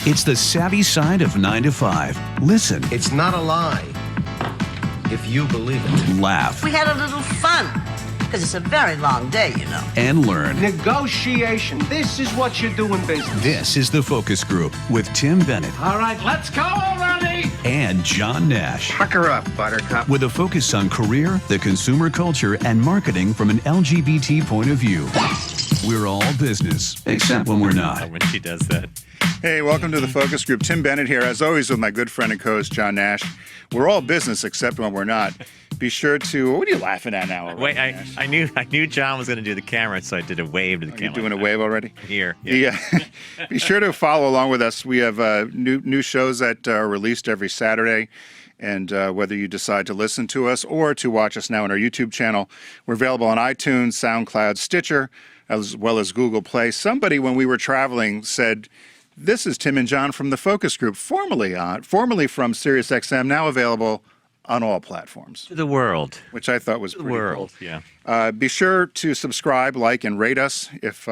It's the savvy side of 9 to 5. Listen. It's not a lie if you believe it. Laugh. We had a little fun, because it's a very long day, you know. And learn. Negotiation. This is what you do in business. This is The Focus Group with Tim Bennett. All right, let's go already. And John Nash. Pucker up, Buttercup. With a focus on career, the consumer culture, and marketing from an LGBT point of view. We're all business, except when we're not. When she does that. Hey, welcome to The Focus Group. Tim Bennett here, as always, with my good friend and co-host, John Nash. We're all business, except when we're not. Be sure to... What are you laughing at now? Already, Wait, I knew John was going to do the camera, so I did a wave to the camera. You doing a wave already? Here. Yeah. Be sure to follow along with us. We have new shows that are released every Saturday. And whether you decide to listen to us or to watch us now on our YouTube channel, we're available on iTunes, SoundCloud, Stitcher, as well as Google Play. Somebody, when we were traveling, said... This is Tim and John from The Focus Group, formerly from SiriusXM, now available on all platforms. To the world. Which I thought was pretty world, cool. Yeah. Be sure to subscribe, like, and rate us if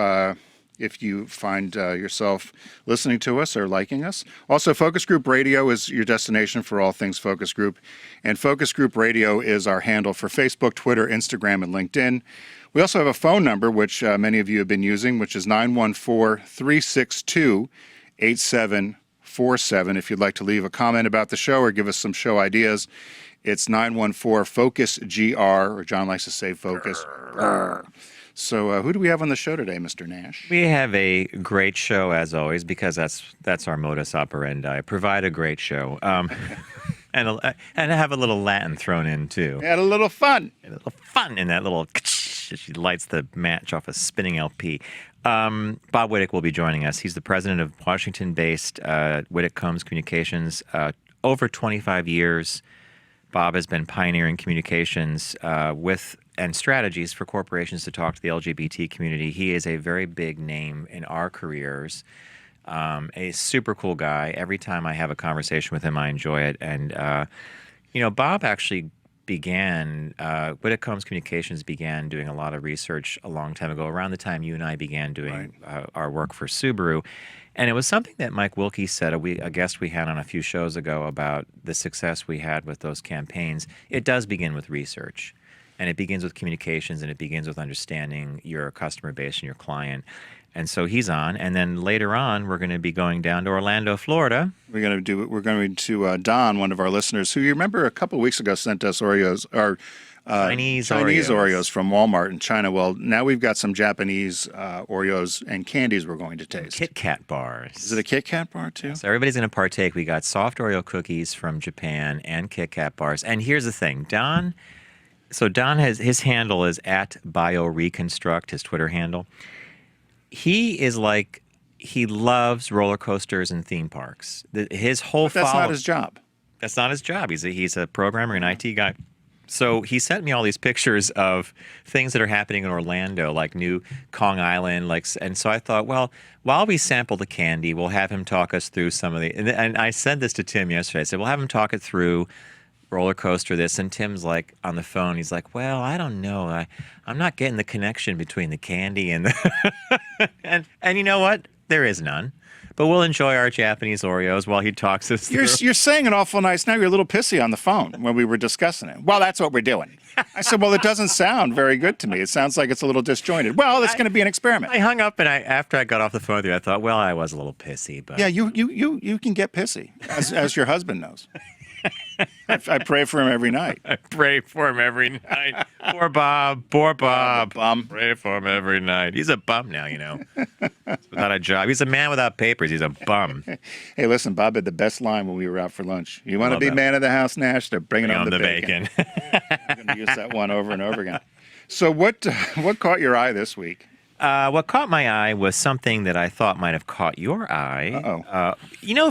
you find yourself listening to us or liking us. Also, Focus Group Radio is your destination for all things Focus Group. And Focus Group Radio is our handle for Facebook, Twitter, Instagram, and LinkedIn. We also have a phone number, which many of you have been using, which is 914-362-8747 if you'd like to leave a comment about the show or give us some show ideas. It's 914-FOCUS-GR, or John likes to say focus. So who do we have on the show today, Mr. Nash? We have a great show, as always, because that's our modus operandi. Provide a great show. And have a little Latin thrown in, too. Add a little fun. A little fun in that little... She lights the match off a spinning LP. Bob Wite will be joining us. He's the president of Washington-based Witeck Communications. Over 25 years, Bob has been pioneering communications and strategies for corporations to talk to the LGBT community. He is a very big name in our careers. A super cool guy. Every time I have a conversation with him, I enjoy it. And, Bob actually Witeck Communications began doing a lot of research a long time ago, around the time you and I began doing our work for Subaru. And it was something that Mike Wilkie said, a guest we had on a few shows ago, about the success we had with those campaigns. It does begin with research, and it begins with communications, and it begins with understanding your customer base and your client. And so he's on, and then later on, we're going to be going down to Orlando, Florida. We're going to Don, one of our listeners, who you remember a couple of weeks ago sent us Oreos, or Chinese Oreos from Walmart in China. Well, now we've got some Japanese Oreos and candies we're going to taste. Kit Kat bars. Is it a Kit Kat bar, too? So everybody's going to partake. We got soft Oreo cookies from Japan and Kit Kat bars. And here's the thing, Don has, his handle is @BioReconstruct, his Twitter handle. He loves roller coasters and theme parks. His whole But that's not his job. That's not his job. He's a programmer, an IT guy. So he sent me all these pictures of things that are happening in Orlando, like new Kong Island, and so I thought, well, while we sample the candy, we'll have him talk us through some of the. And I said this to Tim yesterday. I said, we'll have him talk it through. Roller coaster this, and Tim's like on the phone, he's like, well, I don't know, I'm not getting the connection between the candy and the and you know what, there is none, but we'll enjoy our Japanese Oreos while he talks us through. You're saying it awful nice. Now you're a little pissy on the phone when we were discussing it. Well, that's what we're doing. I said, well, it doesn't sound very good to me. It sounds like it's a little disjointed. Well, it's going to be an experiment. I hung up, and after I got off the phone with you, I thought, well, I was a little pissy, but yeah, you can get pissy, as your husband knows. I pray for him every night. I pray for him every night. Poor Bob. Bum. Pray for him every night. He's a bum now, He's without a job. He's a man without papers. He's a bum. Hey, listen, Bob had the best line when we were out for lunch. You want to be man of the house, Nash? They're bringing on the bacon. I'm going to use that one over and over again. So what caught your eye this week? What caught my eye was something that I thought might have caught your eye.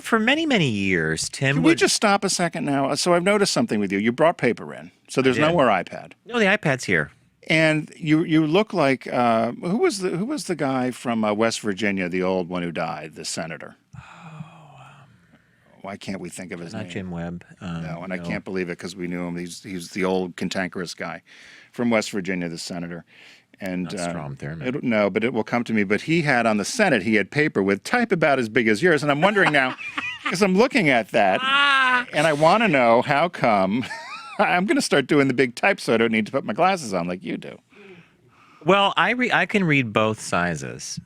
For many, many years, Tim Can we just stop a second now? So I've noticed something with you. You brought paper in, so there's no more iPad. No, the iPad's here. And you look like who was the guy from West Virginia, the old one who died, the senator? Why can't we think of his name? Not Jim Webb. No, I can't believe it because we knew him. He's the old cantankerous guy from West Virginia, the senator. And Not Strom Thurmond. no, but it will come to me. But he had on the Senate, he had paper with type about as big as yours. And I'm wondering now, because I'm looking at that, and I want to know how come I'm going to start doing the big type so I don't need to put my glasses on like you do. Well, I can read both sizes.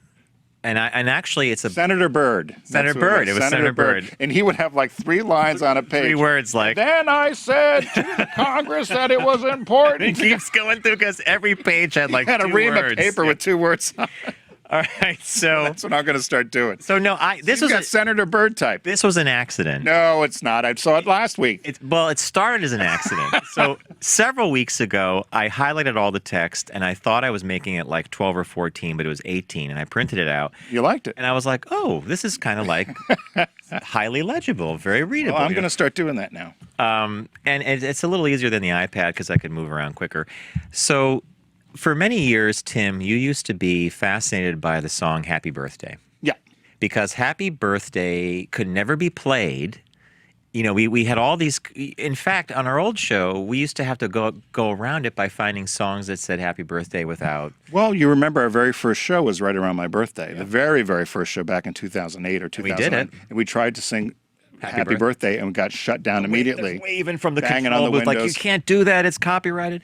And actually, it's a Senator Byrd. Senator That's who Byrd. It was Senator Byrd. And he would have like 3 lines on a page. 3 words like. Then I said to the Congress that it was important. It keeps going through because every page had like He had 2 a ream words. of paper with 2 words on it. All right, so That's what I'm going to start doing. so no, this You've was got Senator Byrd type. this was an accident. No, it's not. I saw it last week. It started as an accident. So several weeks ago, I highlighted all the text, and I thought I was making it like 12 or 14, but it was 18, and I printed it out. You liked it. And I was like, oh, this is kind of like highly legible, very readable. Well, I'm going to start doing that now. And it's a little easier than the iPad because I can move around quicker. So for many years, Tim, you used to be fascinated by the song Happy Birthday. Yeah. Because Happy Birthday could never be played. You know, we had all these. In fact, on our old show, we used to have to go around it by finding songs that said Happy Birthday without. Well, you remember our very first show was right around my birthday. Yeah. The very, very first show back in 2008 or 2009. We did it. And we tried to sing Happy Birthday and we got shut down immediately. Waving from the banging control on the booth like, windows. you can't do that. It's copyrighted.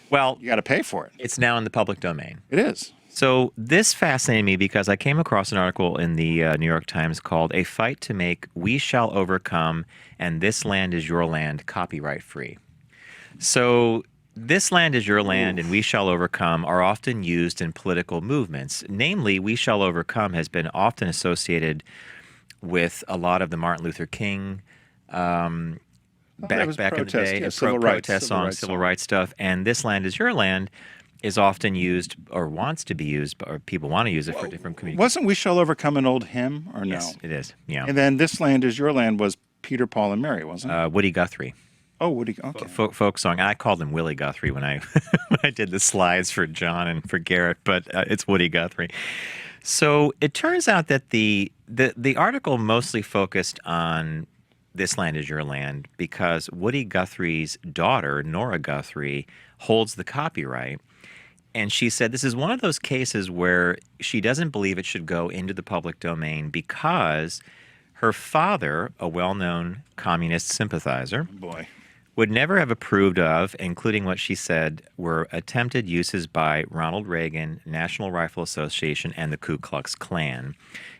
Well, you got to pay for it. It's now in the public domain. It is. So this fascinated me because I came across an article in the New York Times called "A Fight to Make We Shall Overcome and This Land Is Your Land Copyright Free." So this land is your land and we shall overcome are often used in political movements. Namely, we shall overcome has been often associated with a lot of the Martin Luther King back in the day, yeah, protest songs, civil rights stuff. And this land is your land is often used or wants to be used, or people want to use it for different communities. Wasn't We Shall Overcome an old hymn or no? Yes, it is. Yeah. And then This Land Is Your Land was Peter, Paul, and Mary, wasn't it? Woody Guthrie. Oh, Woody. Okay. Folk song. I called him Willie Guthrie when I when I did the slides for John and for Garrett, but it's Woody Guthrie. So it turns out that the article mostly focused on This Land Is Your Land because Woody Guthrie's daughter, Nora Guthrie, holds the copyright. And she said this is one of those cases where she doesn't believe it should go into the public domain because her father, a well-known communist sympathizer, would never have approved of, including what she said were attempted uses by Ronald Reagan, National Rifle Association, and the Ku Klux Klan.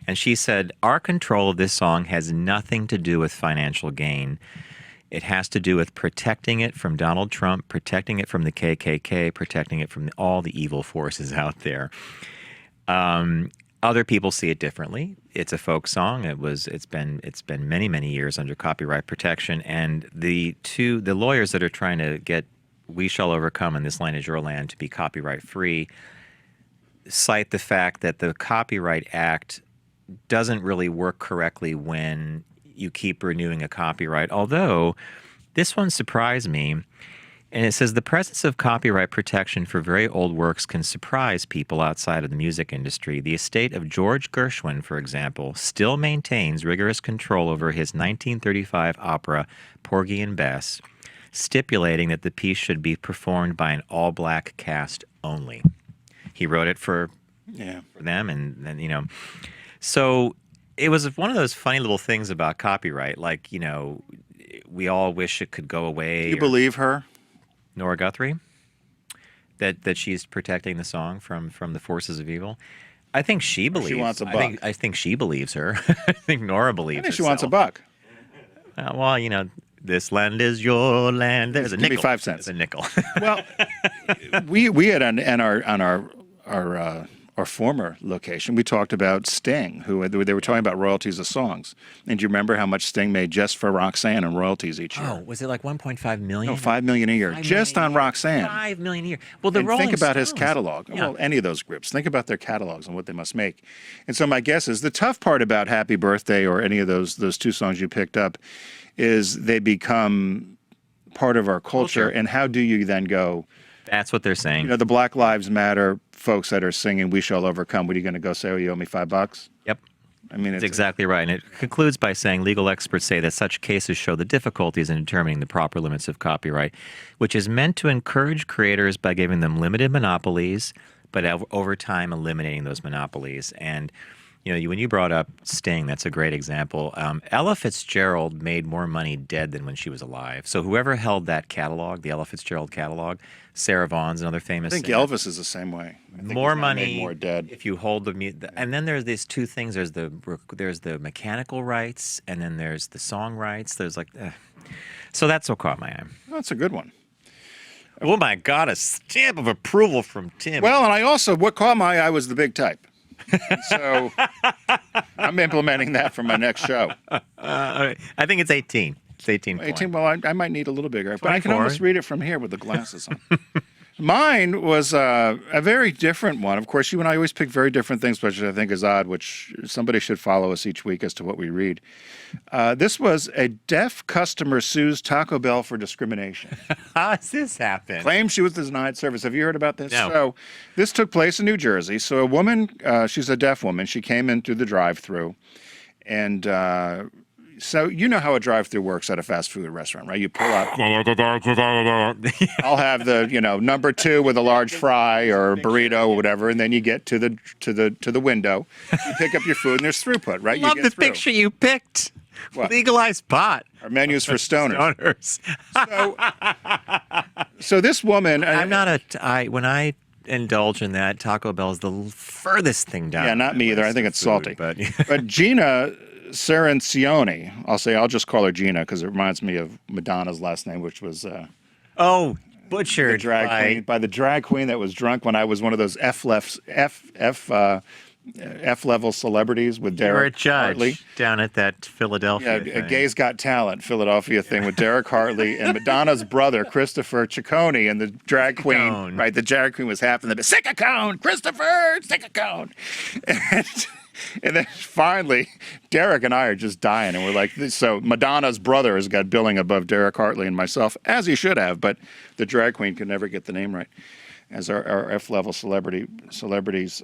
And she said, our control of this song has nothing to do with financial gain. It has to do with protecting it from Donald Trump, protecting it from the KKK, protecting it from all the evil forces out there. Other people see it differently. It's a folk song. It's been many, many years under copyright protection. And the lawyers that are trying to get We Shall Overcome and This Land Is Your Land to be copyright free cite the fact that the Copyright Act doesn't really work correctly when you keep renewing a copyright. Although this one surprised me. And it says the presence of copyright protection for very old works can surprise people outside of the music industry. The estate of George Gershwin, for example, still maintains rigorous control over his 1935 opera, Porgy and Bess, stipulating that the piece should be performed by an all-black cast only. He wrote it for them, and then, you know. So it was one of those funny little things about copyright, like, you know, we all wish it could go away. Do you believe her? Nora Guthrie, that she's protecting the song from the forces of evil. I think she believes. She wants a buck. I think she believes her. I think Nora believes. I think she herself. wants a buck. Well, you know, this land is your land. There's a nickel. Give me 5 cents. There's a nickel. Well, we had on our former location, we talked about Sting, who they were talking about royalties of songs. And do you remember how much Sting made just for Roxanne in royalties each year? Oh, was it like 1.5 million? No, $5 million a year, just on Roxanne. $5 million a year. Well, and think about his catalog. Yeah. Well, any of those groups. Think about their catalogs and what they must make. And so my guess is the tough part about Happy Birthday or any of those 2 songs you picked up is they become part of our culture. And how do you then go? That's what they're saying. You know, the Black Lives Matter folks that are singing "We Shall Overcome." What are you going to go say? Oh, you owe me $5? Yep. I mean, That's exactly right. And it concludes by saying legal experts say that such cases show the difficulties in determining the proper limits of copyright, which is meant to encourage creators by giving them limited monopolies, but over time eliminating those monopolies. And when you brought up Sting, that's a great example. Ella Fitzgerald made more money dead than when she was alive. So whoever held that catalog, the Ella Fitzgerald catalog, Sarah Vaughan's another famous I think singer, Elvis is the same way. I think more he's now made money more dead. if you hold the and then there's these two things. There's the mechanical rights, and then there's the song rights. There's so that's what caught my eye. That's a good one. Oh my God, a stamp of approval from Tim. Well, and what caught my eye was the big type. So I'm implementing that for my next show. I think it's 18. It's 18. 18. Well, I might need a little bigger, but I can 24. almost read it from here with the glasses on. Mine was a very different one. Of course, you and I always pick very different things, which I think is odd, which somebody should follow us each week as to what we read. This was a deaf customer sues Taco Bell for discrimination. How does this happen? Claims she was denied service. Have you heard about this? No. So this took place in New Jersey. So a woman, she's a deaf woman. She came in through the drive-thru, and so you know how a drive-thru works at a fast food restaurant, right? You pull up. I'll have the number 2 with a large fry or burrito or whatever, and then you get to the window. You pick up your food, and there's throughput, right? Love you the get through. picture you picked. What? Legalized pot. Our menus for stoners. Stoners. So this woman, I'm not when I indulge in that, Taco Bell is the furthest thing down. Yeah, not me either. I think it's salty. But Gina Cerancione, I'll just call her Gina because it reminds me of Madonna's last name, which was butchered by the drag queen that was drunk when I was one of those F-level celebrities with you were a Derek judge Hartley. down at that Philadelphia Yeah, a thing. Gays Got Talent Philadelphia thing with Derek Hartley and Madonna's brother Christopher Ciccone, and the drag queen, Cone. right? The drag queen was half in the sick a cone, Christopher, sick a cone, and then finally Derek and I are just dying, and we're like, so Madonna's brother has got billing above Derek Hartley and myself, as he should have, but the drag queen could never get the name right as our F-level celebrities.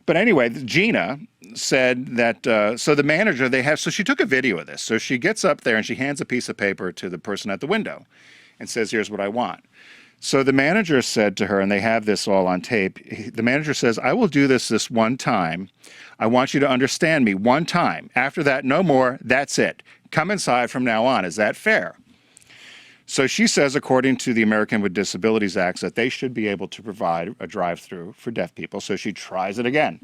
But anyway, Gina said that, so the manager, so she took a video of this. So she gets up there and she hands a piece of paper to the person at the window and says, here's what I want. So the manager said to her, and they have this all on tape, the manager says, I will do this one time. I want you to understand me one time. After that, no more. That's it. Come inside from now on. Is that fair? So she says, according to the American with Disabilities Act, that they should be able to provide a drive-through for deaf people. So she tries it again.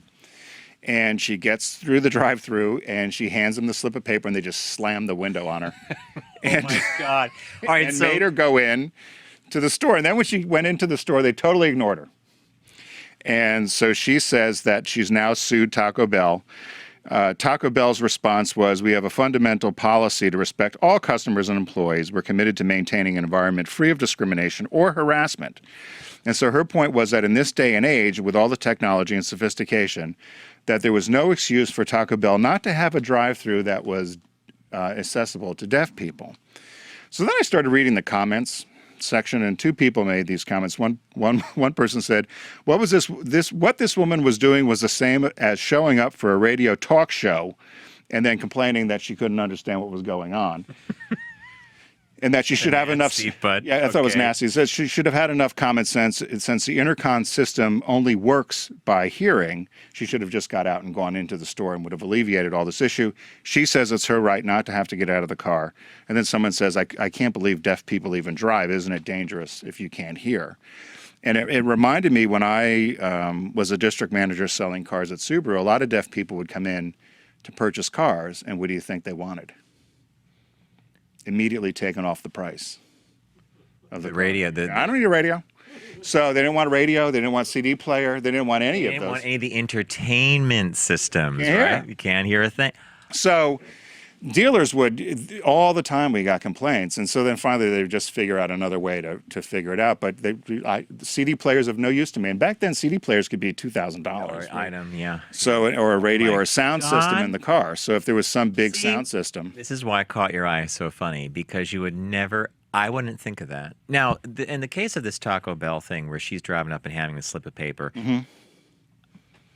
And she gets through the drive-through, and she hands them the slip of paper, and they just slam the window on her. Oh, my God. All right, and made her go in to the store. And then when she went into the store, they totally ignored her. And so she says that she's now sued Taco Bell. Taco Bell's response was, we have a fundamental policy to respect all customers and employees. We're committed to maintaining an environment free of discrimination or harassment. And so her point was that in this day and age, with all the technology and sophistication, that there was no excuse for Taco Bell not to have a drive-through that was accessible to deaf people. So then I started reading the comments section, and 2 people made these comments. One person said, "What was this? What this woman was doing was the same as showing up for a radio talk show, and then complaining that she couldn't understand what was going on." And that she should have nasty, enough. but Yeah, I thought it was okay. nasty. It says she should have had enough common sense. Since the intercom system only works by hearing, she should have just got out and gone into the store and would have alleviated all this issue. She says it's her right not to have to get out of the car. And then someone says, I can't believe deaf people even drive. Isn't it dangerous if you can't hear? And it reminded me when I was a district manager selling cars at Subaru, a lot of deaf people would come in to purchase cars, and what do you think they wanted? Immediately taken off the price of the car. radio. I don't need a radio. So they didn't want a radio. They didn't want a CD player. They didn't want any You of didn't those. want any of the entertainment systems, Can't hear. right? You can't hear a thing. So dealers would, all the time we got complaints. And so then finally they would just figure out another way to figure it out. But the CD players of no use to me. And back then CD players could be $2,000. Or item, yeah. So, or a radio My or a sound system God. in the car. So if there was some big See? sound system. This is why Caught Your Eye so funny, because you would never, I wouldn't think of that. Now, in the case of this Taco Bell thing where she's driving up and handing the slip of paper,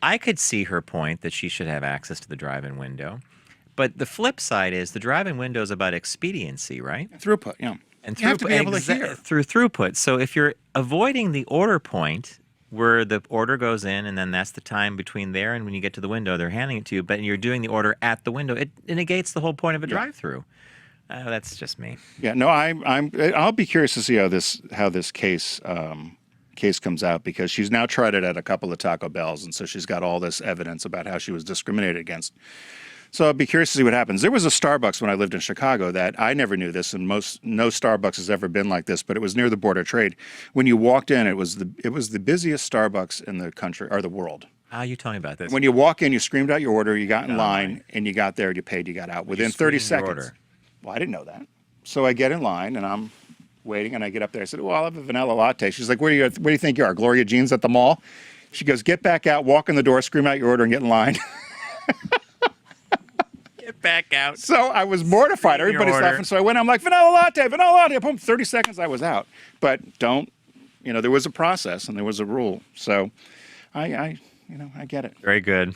I could see her point that she should have access to the drive-in window. But the flip side is the drive-in window is about expediency, right? Throughput, yeah. And you have to be able to hear. through throughput. So if you're avoiding the order point where the order goes in and then that's the time between there and when you get to the window, they're handing it to you, but you're doing the order at the window, it negates the whole point of a drive-through. That's just me. Yeah, no, I'll be curious to see how this case comes out, because she's now tried it at a couple of Taco Bells, and so she's got all this evidence about how she was discriminated against. So I'll be curious to see what happens. There was a Starbucks when I lived in Chicago that I never knew this, and no Starbucks has ever been like this, but it was near the Board of Trade. When you walked in, it was the busiest Starbucks in the country or the world. You tell me about this. When you walk in, you screamed out your order, you got in line, and you got there, you paid, you got out within 30 seconds. Order. Well, I didn't know that. So I get in line, and I'm waiting, and I get up there. I said, well, I'll have a vanilla latte. She's like, where do you think you are, Gloria Jeans at the mall? She goes, get back out, walk in the door, scream out your order, and get in line. Get back out. So I was mortified. Everybody's laughing. So I went, I'm like, vanilla latte. Boom, 30 seconds, I was out. But there was a process, and there was a rule. So I get it. Very good.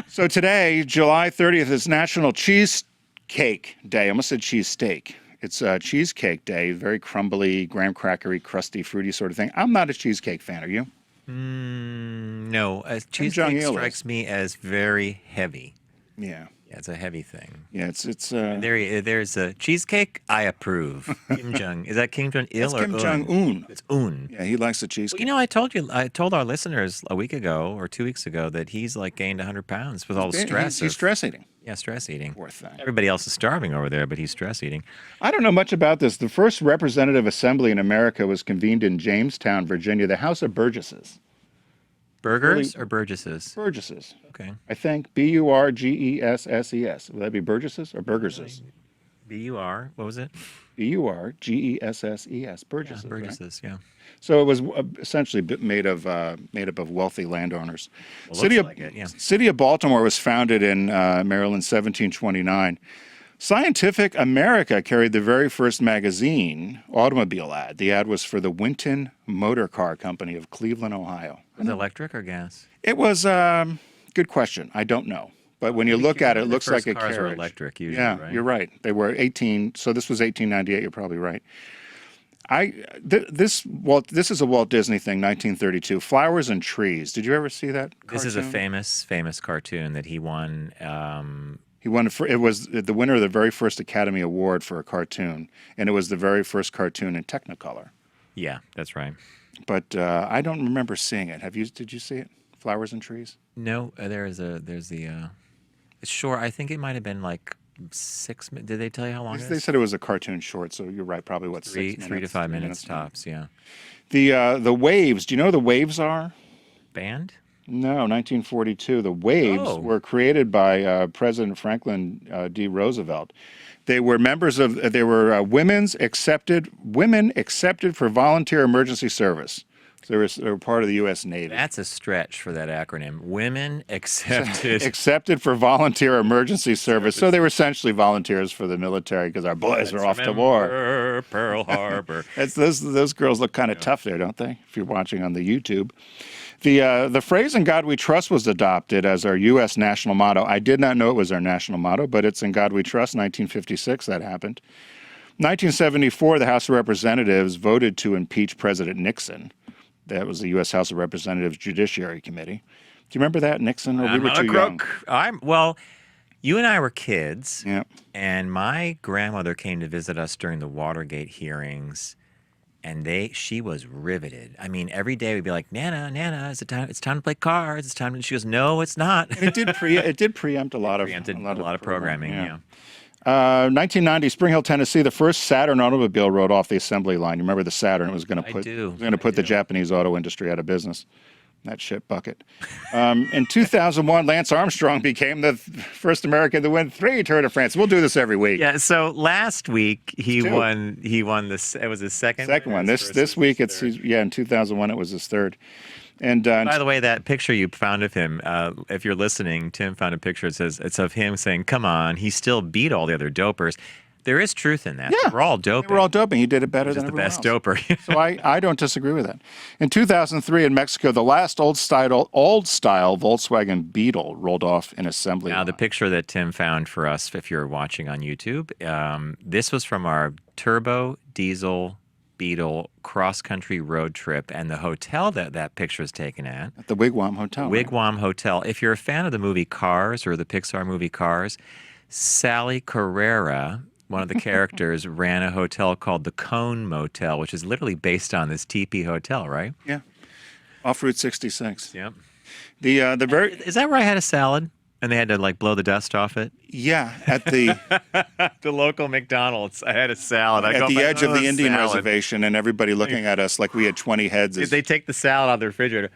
So today, July 30th, is National Cheesecake Day. I almost said cheesesteak. It's Cheesecake Day, very crumbly, graham crackery, crusty, fruity sort of thing. I'm not a cheesecake fan. Are you? No. Cheesecake strikes me as very heavy. Yeah. Yeah, it's a heavy thing. Yeah, it's There's a cheesecake. I approve. Kim Jong. Is that Kim Jong Il or Kim Jong-un? It's Un. Yeah, he likes the cheesecake. Well, I told our listeners a week ago or 2 weeks ago that he's like gained 100 pounds with all the stress. He's stress eating. Yeah, stress eating. Poor thing. Everybody else is starving over there, but he's stress eating. I don't know much about this. The first representative assembly in America was convened in Jamestown, Virginia, the House of Burgesses. Burgers or Burgesses? Burgesses. Okay. I think Burgesses. Would that be Burgesses or Burgesses? B-U-R. What was it? Burgesses. Burgesses. Yeah, Burgesses. Right? Yeah. So it was essentially made up of wealthy landowners. Well, looks like it, yeah. City of Baltimore was founded in Maryland, 1729. Scientific America carried the very first magazine automobile ad. The ad was for the Winton Motor Car Company of Cleveland, Ohio. Was it electric or gas? It was good question. I don't know. But when you look at it, it looks like a carriage. Cars were electric usually, yeah, right? You're right. They were 18. So this was 1898. You're probably right. This is a Walt Disney thing, 1932. Flowers and Trees. Did you ever see that cartoon? This is a famous cartoon that he won. It was the winner of the very first Academy Award for a cartoon, and it was the very first cartoon in Technicolor. Yeah, that's right. But I don't remember seeing it. Did you see it? Flowers and Trees? No, there's the. It's short. I think it might have been like 6 minutes. Did they tell you how long it is? They said it was a cartoon short, so you're right. Probably what, 6 minutes? 3 to 5 minutes tops. Yeah. The Waves. Do you know who the Waves are? Band? No, 1942. The Waves were created by President Franklin D. Roosevelt. They were women accepted for volunteer emergency service. So they were part of the U.S. Navy. That's a stretch for that acronym. Women accepted. Accepted for volunteer emergency service. So they were essentially volunteers for the military because our boys were off to war. Pearl Harbor. Those girls look kind of tough there, don't they? If you're watching on the YouTube. The phrase "In God We Trust" was adopted as our U.S. national motto. I did not know it was our national motto, but it's "In God We Trust." 1956, that happened. 1974, the House of Representatives voted to impeach President Nixon. That was the U.S. House of Representatives Judiciary Committee. Do you remember that, Nixon? Or we were too young. You and I were kids, yeah. And my grandmother came to visit us during the Watergate hearings. And she was riveted. I mean, every day we'd be like, Nana, it's time to play cards. It's time. And she goes, no, it's not. And it did preempt a lot of programming. Yeah. 1990, Spring Hill, Tennessee. The first Saturn automobile rode off the assembly line. You remember the Saturn? It was going to put the Japanese auto industry out of business. That shit bucket. In 2001, Lance Armstrong became the first American to win 3 Tour de France. We'll do this every week. Yeah. So last week he won. He won this. It was his second one. This week in 2001 it was his third. And by the way, that picture you found of him, if you're listening, Tim found a picture. It's of him saying, "Come on, he still beat all the other dopers." There is truth in that. Yeah. We're all doping. We're all doping. He did it better He's than just the everyone best else. doper. So I don't disagree with that. In 2003 in Mexico, the last old-style Volkswagen Beetle rolled off an assembly Now, line. the picture that Tim found for us, if you're watching on YouTube, this was from our turbo diesel Beetle cross-country road trip, and the hotel that picture is taken at, At the Wigwam Hotel. right? Wigwam Hotel. If you're a fan of the movie Cars or the Pixar movie Cars, Sally Carrera, one of the characters, ran a hotel called the Cone Motel, which is literally based on this teepee hotel, right? Yeah. Off Route 66. Yep. The very Is that where I had a salad and they had to like blow the dust off it? yeah at the The local McDonald's. I had a salad. I at go, the edge of "Oh, the Indian salad." reservation, and everybody looking at us like we had 20 heads. Did they take the salad out of the refrigerator?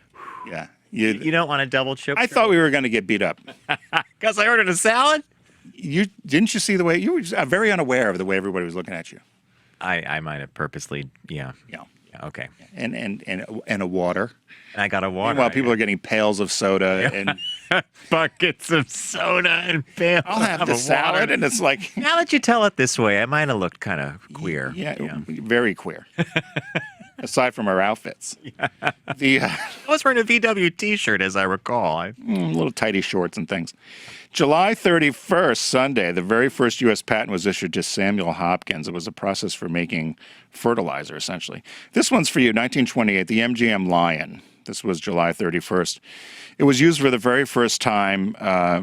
Yeah. You don't want a double chip? I thought we were going to get beat up. Because I ordered a salad? Didn't you see the way you were just, very unaware of the way everybody was looking at you. I might have purposely, yeah. Yeah. Yeah, okay. And a water. And I got a water. Meanwhile, people are getting pails of soda and buckets of soda and pails. I'll have the of salad, water. and it's like Now that you tell it this way, I might have looked kind of queer. yeah, very queer. Aside from our outfits, I was wearing a VW T-shirt, as I recall. little tighty shorts and things. July 31st, Sunday, the very first U.S. patent was issued to Samuel Hopkins. It was a process for making fertilizer, essentially. This one's for you, 1928, the MGM Lion. This was July 31st. It was used for the very first time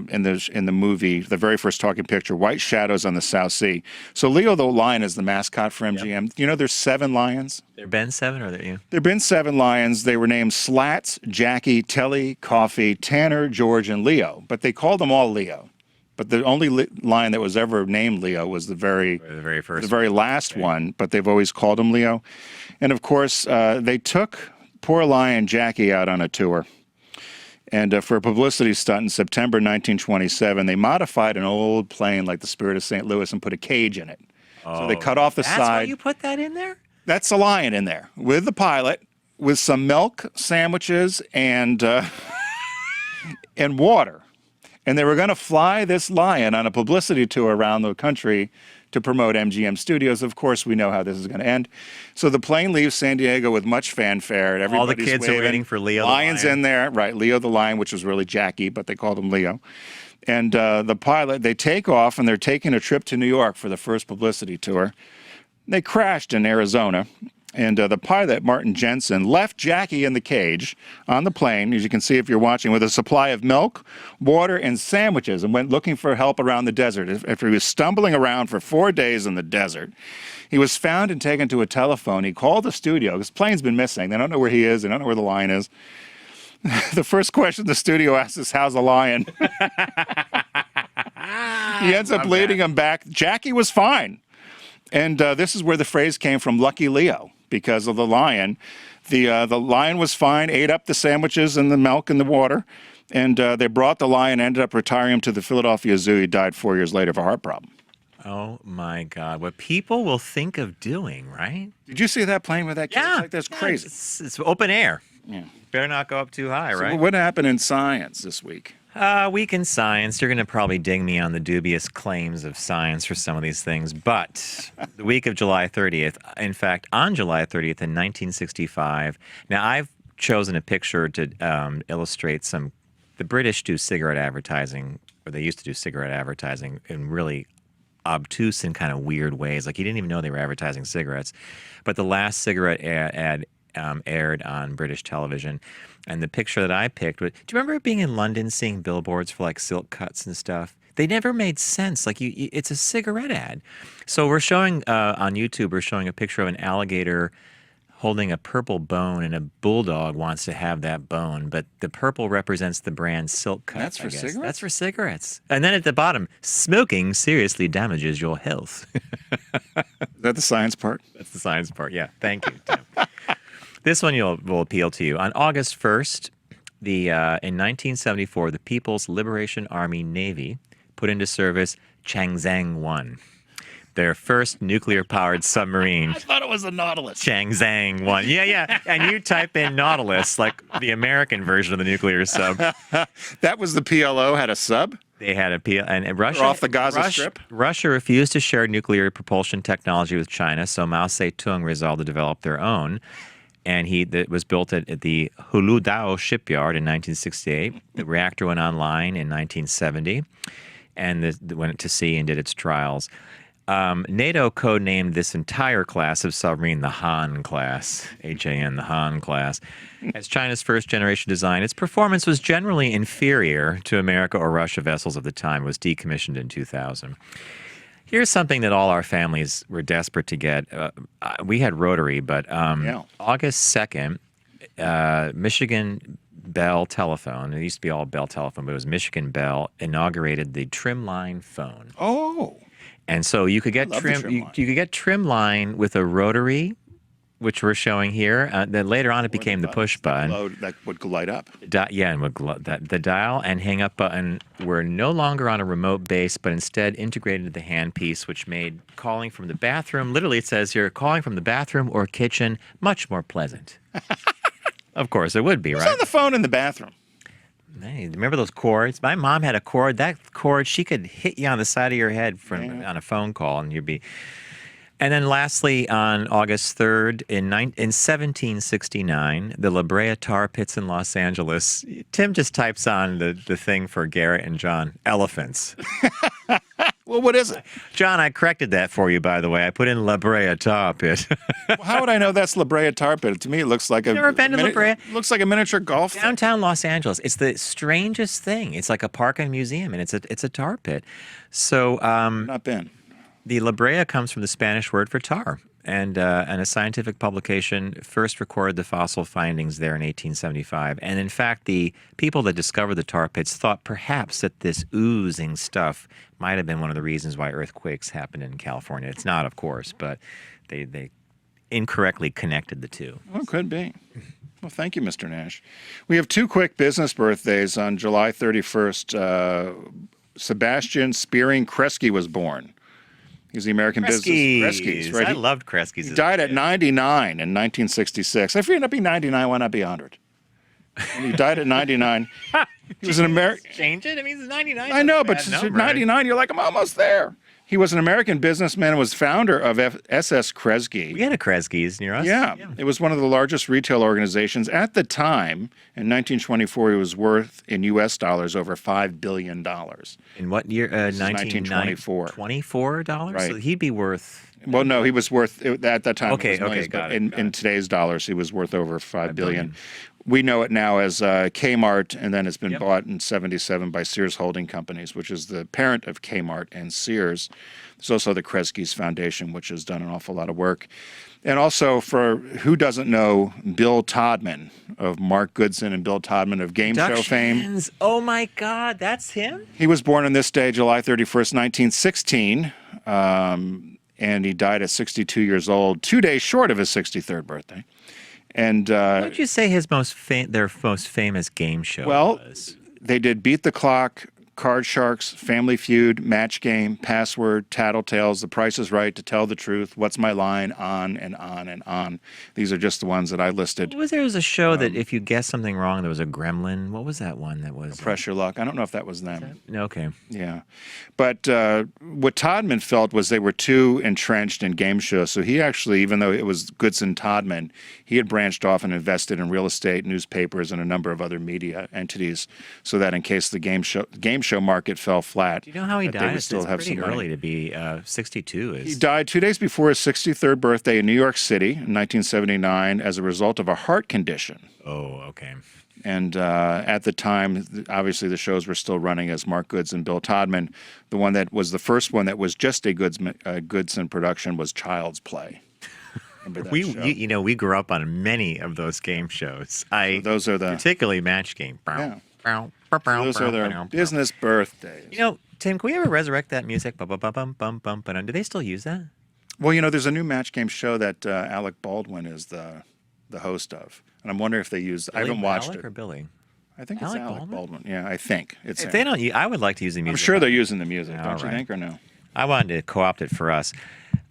in the movie, the very first talking picture, White Shadows on the South Sea. So Leo the lion is the mascot for MGM. Yep. You know there's 7 lions? There been 7 or there you? There have been 7 lions. They were named Slats, Jackie, Telly, Coffee, Tanner, George, and Leo. But they called them all Leo. But the only lion that was ever named Leo was the very first, the very last one. But they've always called him Leo. And of course, they took poor lion Jackie out on a tour. And for a publicity stunt in September 1927, they modified an old plane like the Spirit of St. Louis and put a cage in it. So they cut off the That's side. why you put that in there? That's a lion in there with the pilot, with some milk, sandwiches, and water. And they were going to fly this lion on a publicity tour around the country to promote MGM Studios. Of course, we know how this is going to end. So the plane leaves San Diego with much fanfare. And All the everybody's kids are waving. waiting for Leo the Lion's lion. in there, right? Leo the lion, which was really Jackie, but they called him Leo. And the pilot, they take off, and they're taking a trip to New York for the first publicity tour. They crashed in Arizona. And the pilot, Martin Jensen, left Jackie in the cage on the plane, as you can see if you're watching, with a supply of milk, water, and sandwiches, and went looking for help around the desert. After he was stumbling around for 4 days in the desert, he was found and taken to a telephone. He called the studio. His plane's been missing. They don't know where he is. They don't know where the lion is. The first question the studio asks is, how's the lion? He ends up leading him back. Jackie was fine. And this is where the phrase came from, Lucky Leo, because of the lion. The lion was fine, ate up the sandwiches and the milk and the water, and they brought the lion, ended up retiring him to the Philadelphia Zoo. He died 4 years later of a heart problem. Oh, my God. What people will think of doing, right? Did you see that plane with that kid? Yeah. It's like, that's crazy. It's open air. Yeah. Better not go up too high, So right? what happened in science this week? Week in science. You're going to probably ding me on the dubious claims of science for some of these things, but the week of July 30th, in fact, on July 30th in 1965, now I've chosen a picture to illustrate the British do cigarette advertising, or they used to do cigarette advertising in really obtuse and kind of weird ways. Like you didn't even know they were advertising cigarettes. But the last cigarette ad aired on British television. And the picture that I picked, do you remember being in London seeing billboards for like silk cuts and stuff? They never made sense. Like it's a cigarette ad. So we're showing on YouTube, we're showing a picture of an alligator holding a purple bone, and a bulldog wants to have that bone. But the purple represents the brand Silk Cut. That's for cigarettes? That's for cigarettes. And then at the bottom, smoking seriously damages your health. Is that the science part? That's the science part. Yeah. Thank you, Tim. This one will appeal to you. On August 1st, in 1974, the People's Liberation Army Navy put into service Changzheng 1. their first nuclear-powered submarine. I thought it was a Nautilus. Changzhang 1. Yeah. And you type in Nautilus, like the American version of the nuclear sub. That was the PLO had a sub? They had a and Russia off the Gaza Strip? Russia refused to share nuclear propulsion technology with China, so Mao Zedong resolved to develop their own. And that was built at the Huludao shipyard in 1968. The reactor went online in 1970, and went to sea and did its trials. NATO codenamed this entire class of submarine the Han class, HAN, the Han class. As China's first-generation design, its performance was generally inferior to America or Russia vessels of the time. It was decommissioned in 2000. Here's something that all our families were desperate to get. We had rotary, but August 2nd, Michigan Bell Telephone, it used to be all Bell Telephone, but it was Michigan Bell, inaugurated the trim-line phone. Oh. And so you could get you could get trim line with a rotary, which we're showing here. Then later on, it became the push button. That would light up. And the dial and hang up button were no longer on a remote base, but instead integrated into the handpiece, which made calling from the bathroom, literally it says here, calling from the bathroom or kitchen, much more pleasant. Of course, it would be, Who's right? on the phone in the bathroom? Hey, remember those cords? My mom had a cord. That cord, she could hit you on the side of your head on a phone call, and you'd be. And then lastly, on August 3rd, in 1769, the La Brea tar pits in Los Angeles, Tim just types on the thing for Garrett and John, elephants. Well, what is it? John, I corrected that for you, by the way. I put in La Brea tar pit. Well, how would I know that's La Brea tar pit? To me, it looks like Never been to La Brea? Looks like a miniature golf thing. Downtown Los Angeles. It's the strangest thing. It's like a park and museum, and it's a tar pit. So Not been. the La Brea comes from the Spanish word for tar, and a scientific publication first recorded the fossil findings there in 1875. And in fact, the people that discovered the tar pits thought perhaps that this oozing stuff might have been one of the reasons why earthquakes happened in California. It's not, of course, but they incorrectly connected the two. Well, could be. Well, thank you, Mr. Nash. We have two quick business birthdays on July 31st. Sebastian Spearing Kresge was born. He's the American business. Kresge's, right? I loved Kresge's. He died at 99 in 1966. If you're not be 99, why not be 100? And he died at 99. He was an American. Change it? I mean, it's 99. I know, but 99, you're like, I'm almost there. He was an American businessman and was founder of SS Kresge. We had a Kresge's near us. Yeah, it was one of the largest retail organizations. At the time, in 1924, it was worth, in U.S. dollars, over $5 billion. In what year? 1924. $24? Right. So he'd be worth... Well, no, he was worth, at that time, Okay, it was millions, got but it. in today's dollars, he was worth over $5 billion. We know it now as Kmart, and then it's been bought in 1977 by Sears Holding Companies, which is the parent of Kmart and Sears. There's also the Kresge's Foundation, which has done an awful lot of work. And also, for who doesn't know, Bill Todman of Mark Goodson and Bill Todman of Game Show fame. Productions. Oh, my God, that's him? He was born on this day, July 31st, 1916, and he died at 62 years old, 2 days short of his 63rd birthday. And What would you say his their most famous game show was? They did Beat the Clock, Card Sharks, Family Feud, Match Game, Password, Tattletales, The Price is Right, To Tell the Truth, What's My Line, on and on and on. These are just the ones that I listed. There was a show that if you guessed something wrong, there was a gremlin. What was that one that was? Press Your Luck. I don't know if that was them. Okay. Yeah. But what Todman felt was they were too entrenched in game shows. So he actually, even though it was Goodson Todman, he had branched off and invested in real estate, newspapers, and a number of other media entities so that in case the game show market fell flat. Do you know how he died? It's pretty early to be 62. He died 2 days before his 63rd birthday in New York City in 1979 as a result of a heart condition. Oh, okay. And at the time, obviously the shows were still running as Mark Goods and Bill Todman. The one that was the first one that was just a Goodson production was Child's Play. Remember that show? We grew up on many of those game shows. So those are the particularly Match Game. Yeah. So those are their business birthdays. Tim, can we ever resurrect that music? Bum, bum, bum, bum, bum, bum. Do they still use that? Well, there's a new Match Game show that Alec Baldwin is the host of, and I'm wondering if they use. I haven't watched Alec it. Or Billy? I think it's Alec Alec Baldwin? Baldwin. Yeah, I think it's. If they don't, I would like to use the music. I'm sure they're using the music, All don't you right. think, or no? I wanted to co-opt it for us.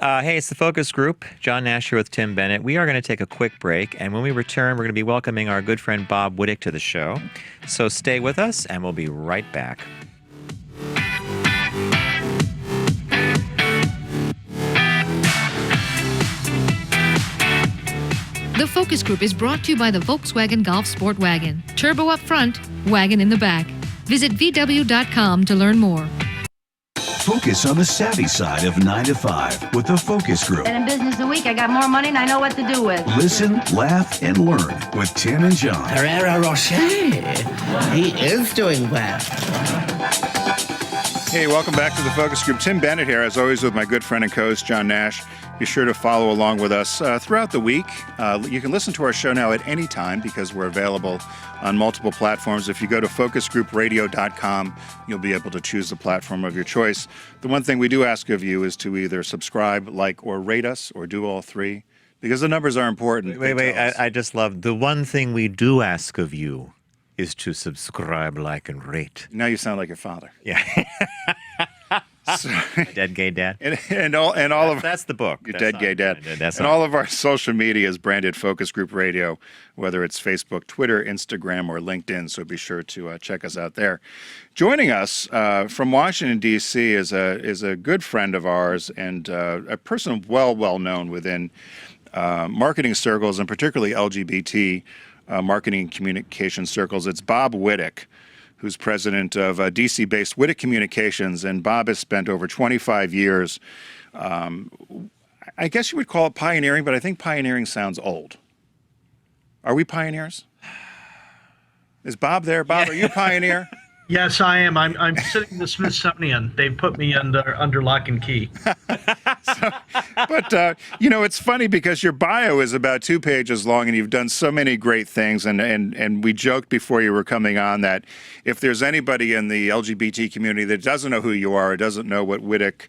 Hey, it's the Focus Group. John Nash here with Tim Bennett. We are going to take a quick break, and when we return, we're going to be welcoming our good friend Bob Wite to the show. So stay with us, and we'll be right back. The Focus Group is brought to you by the Volkswagen Golf Sport Wagon. Turbo up front, wagon in the back. Visit VW.com to learn more. Focus on the savvy side of 9 to 5 with the Focus Group. Been in business a week. I got more money than I know what to do with. Listen, laugh, and learn with Tim and John. Herrera Rocher. He is doing well. Hey, welcome back to the Focus Group. Tim Bennett here, as always, with my good friend and co-host, John Nash. Be sure to follow along with us throughout the week. You can listen to our show now at any time because we're available on multiple platforms. If you go to focusgroupradio.com, you'll be able to choose the platform of your choice. The one thing we do ask of you is to either subscribe, like, or rate us, or do all three, because the numbers are important. Wait, I just love the one thing we do ask of you is to subscribe, like, and rate. Now you sound like your father. Yeah. So, Dead gay dad. and all of That's the book. Your That's dead not- gay dad. That's And not- all of our social media is branded Focus Group Radio, whether it's Facebook, Twitter, Instagram, or LinkedIn. So be sure to check us out there. Joining us from Washington, D.C. is a good friend of ours and a person well known within marketing circles, and particularly LGBT marketing and communication circles. It's Bob Wite, who's president of DC-based Witeck Communications, and Bob has spent over 25 years, I guess you would call it pioneering, but I think pioneering sounds old. Are we pioneers? Is Bob there? Bob, are you a pioneer? Yes, I am. I'm sitting in the Smithsonian. They put me under lock and key. But, it's funny because your bio is about 2 pages long and you've done so many great things. And we joked before you were coming on that if there's anybody in the LGBT community that doesn't know who you are or doesn't know what Witeck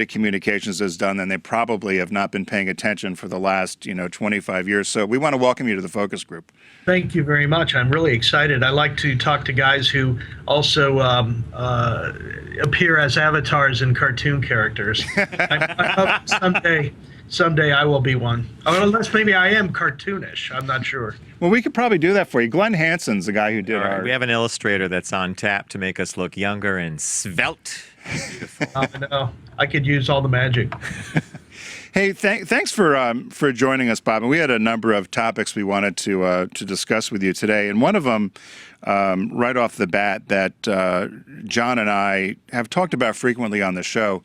Communications has done, then they probably have not been paying attention for the last, 25 years. So we want to welcome you to the Focus Group. Thank you very much. I'm really excited. I like to talk to guys who also appear as avatars in cartoon characters. I hope someday I will be one. Unless maybe I am cartoonish. I'm not sure. Well, we could probably do that for you. Glenn Hansen's the guy who did our... We have an illustrator that's on tap to make us look younger and svelte. Beautiful. I know. I could use all the magic. Hey, thanks for joining us, Bob. And we had a number of topics we wanted to discuss with you today. And one of them, right off the bat, that John and I have talked about frequently on the show,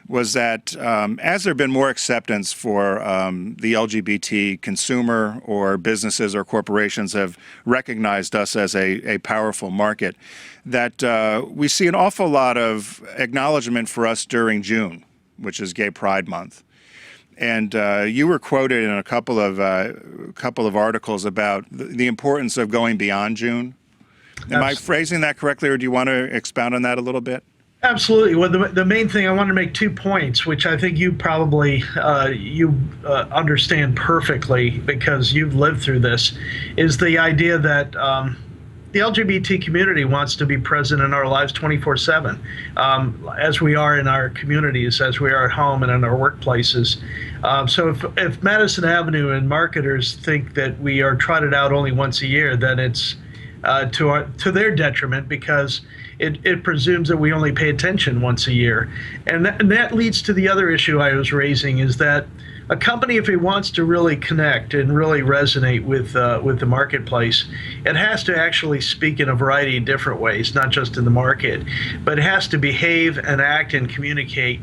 was that as there have been more acceptance for the LGBT consumer, or businesses or corporations have recognized us as a powerful market, that we see an awful lot of acknowledgement for us during June, which is Gay Pride Month. And you were quoted in a couple of articles about the importance of going beyond June. Am I phrasing that correctly, or do you want to expound on that a little bit? Absolutely. Well, the main thing, I want to make 2 points, which I think you probably understand perfectly because you've lived through this, is the idea that the LGBT community wants to be present in our lives 24/7, as we are in our communities, as we are at home and in our workplaces. So if Madison Avenue and marketers think that we are trotted out only once a year, then it's to their detriment, because it presumes that we only pay attention once a year. And that leads to the other issue I was raising, is that a company, if it wants to really connect and really resonate with the marketplace, it has to actually speak in a variety of different ways, not just in the market, but it has to behave and act and communicate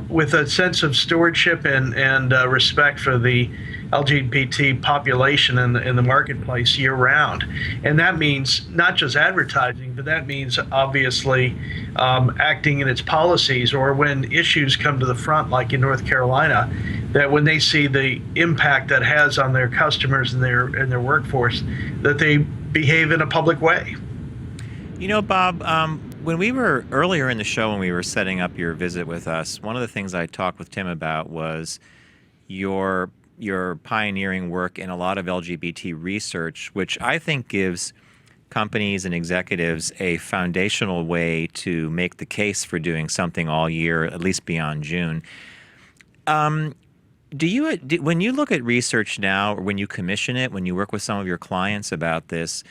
with a sense of stewardship and respect for the LGBT population in the marketplace year round. And that means not just advertising, but that means obviously acting in its policies, or when issues come to the front, like in North Carolina, that when they see the impact that has on their customers and their workforce, that they behave in a public way. Bob, when we were earlier in the show, when we were setting up your visit with us, one of the things I talked with Tim about was your pioneering work in a lot of LGBT research, which I think gives companies and executives a foundational way to make the case for doing something all year, at least beyond June. When you look at research now, or when you commission it, when you work with some of your clients about this,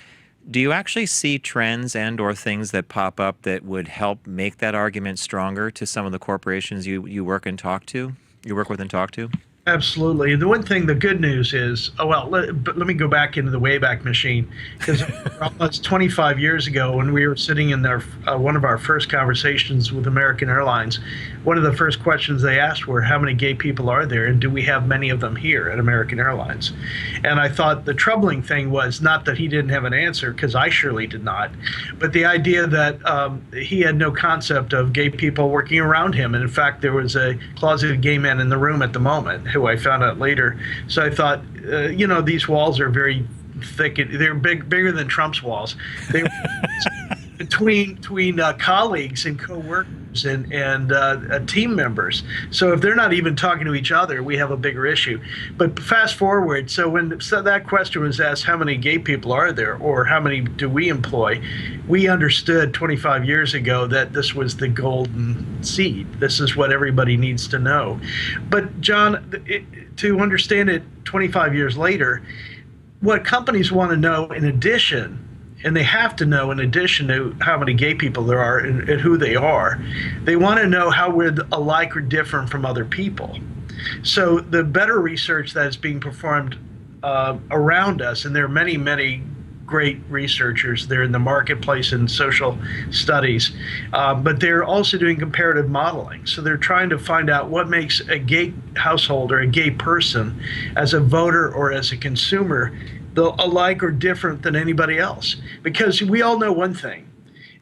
do you actually see trends and or things that pop up that would help make that argument stronger to some of the corporations you work with and talk to? Absolutely. The one thing, the good news is, let me go back into the Wayback Machine, because almost 25 years ago, when we were sitting in one of our first conversations with American Airlines, one of the first questions they asked were, how many gay people are there, and do we have many of them here at American Airlines? And I thought the troubling thing was not that he didn't have an answer, because I surely did not, but the idea that he had no concept of gay people working around him. And in fact, there was a closeted gay man in the room at the moment, who I found out later. So I thought, these walls are very thick. They're bigger than Trump's walls. They between colleagues and co-workers and team members. So if they're not even talking to each other, we have a bigger issue. But fast forward, so when that question was asked, how many gay people are there, or how many do we employ, we understood 25 years ago that this was the golden seed. This is what everybody needs to know. But John, to understand it 25 years later, what companies want to know in addition, and they have to know in addition to how many gay people there are and who they are, they want to know how we're alike or different from other people. So the better research that is being performed around us, and there are many, many great researchers. They're in the marketplace and social studies, but they're also doing comparative modeling. So they're trying to find out what makes a gay household or a gay person as a voter or as a consumer alike or different than anybody else. Because we all know one thing,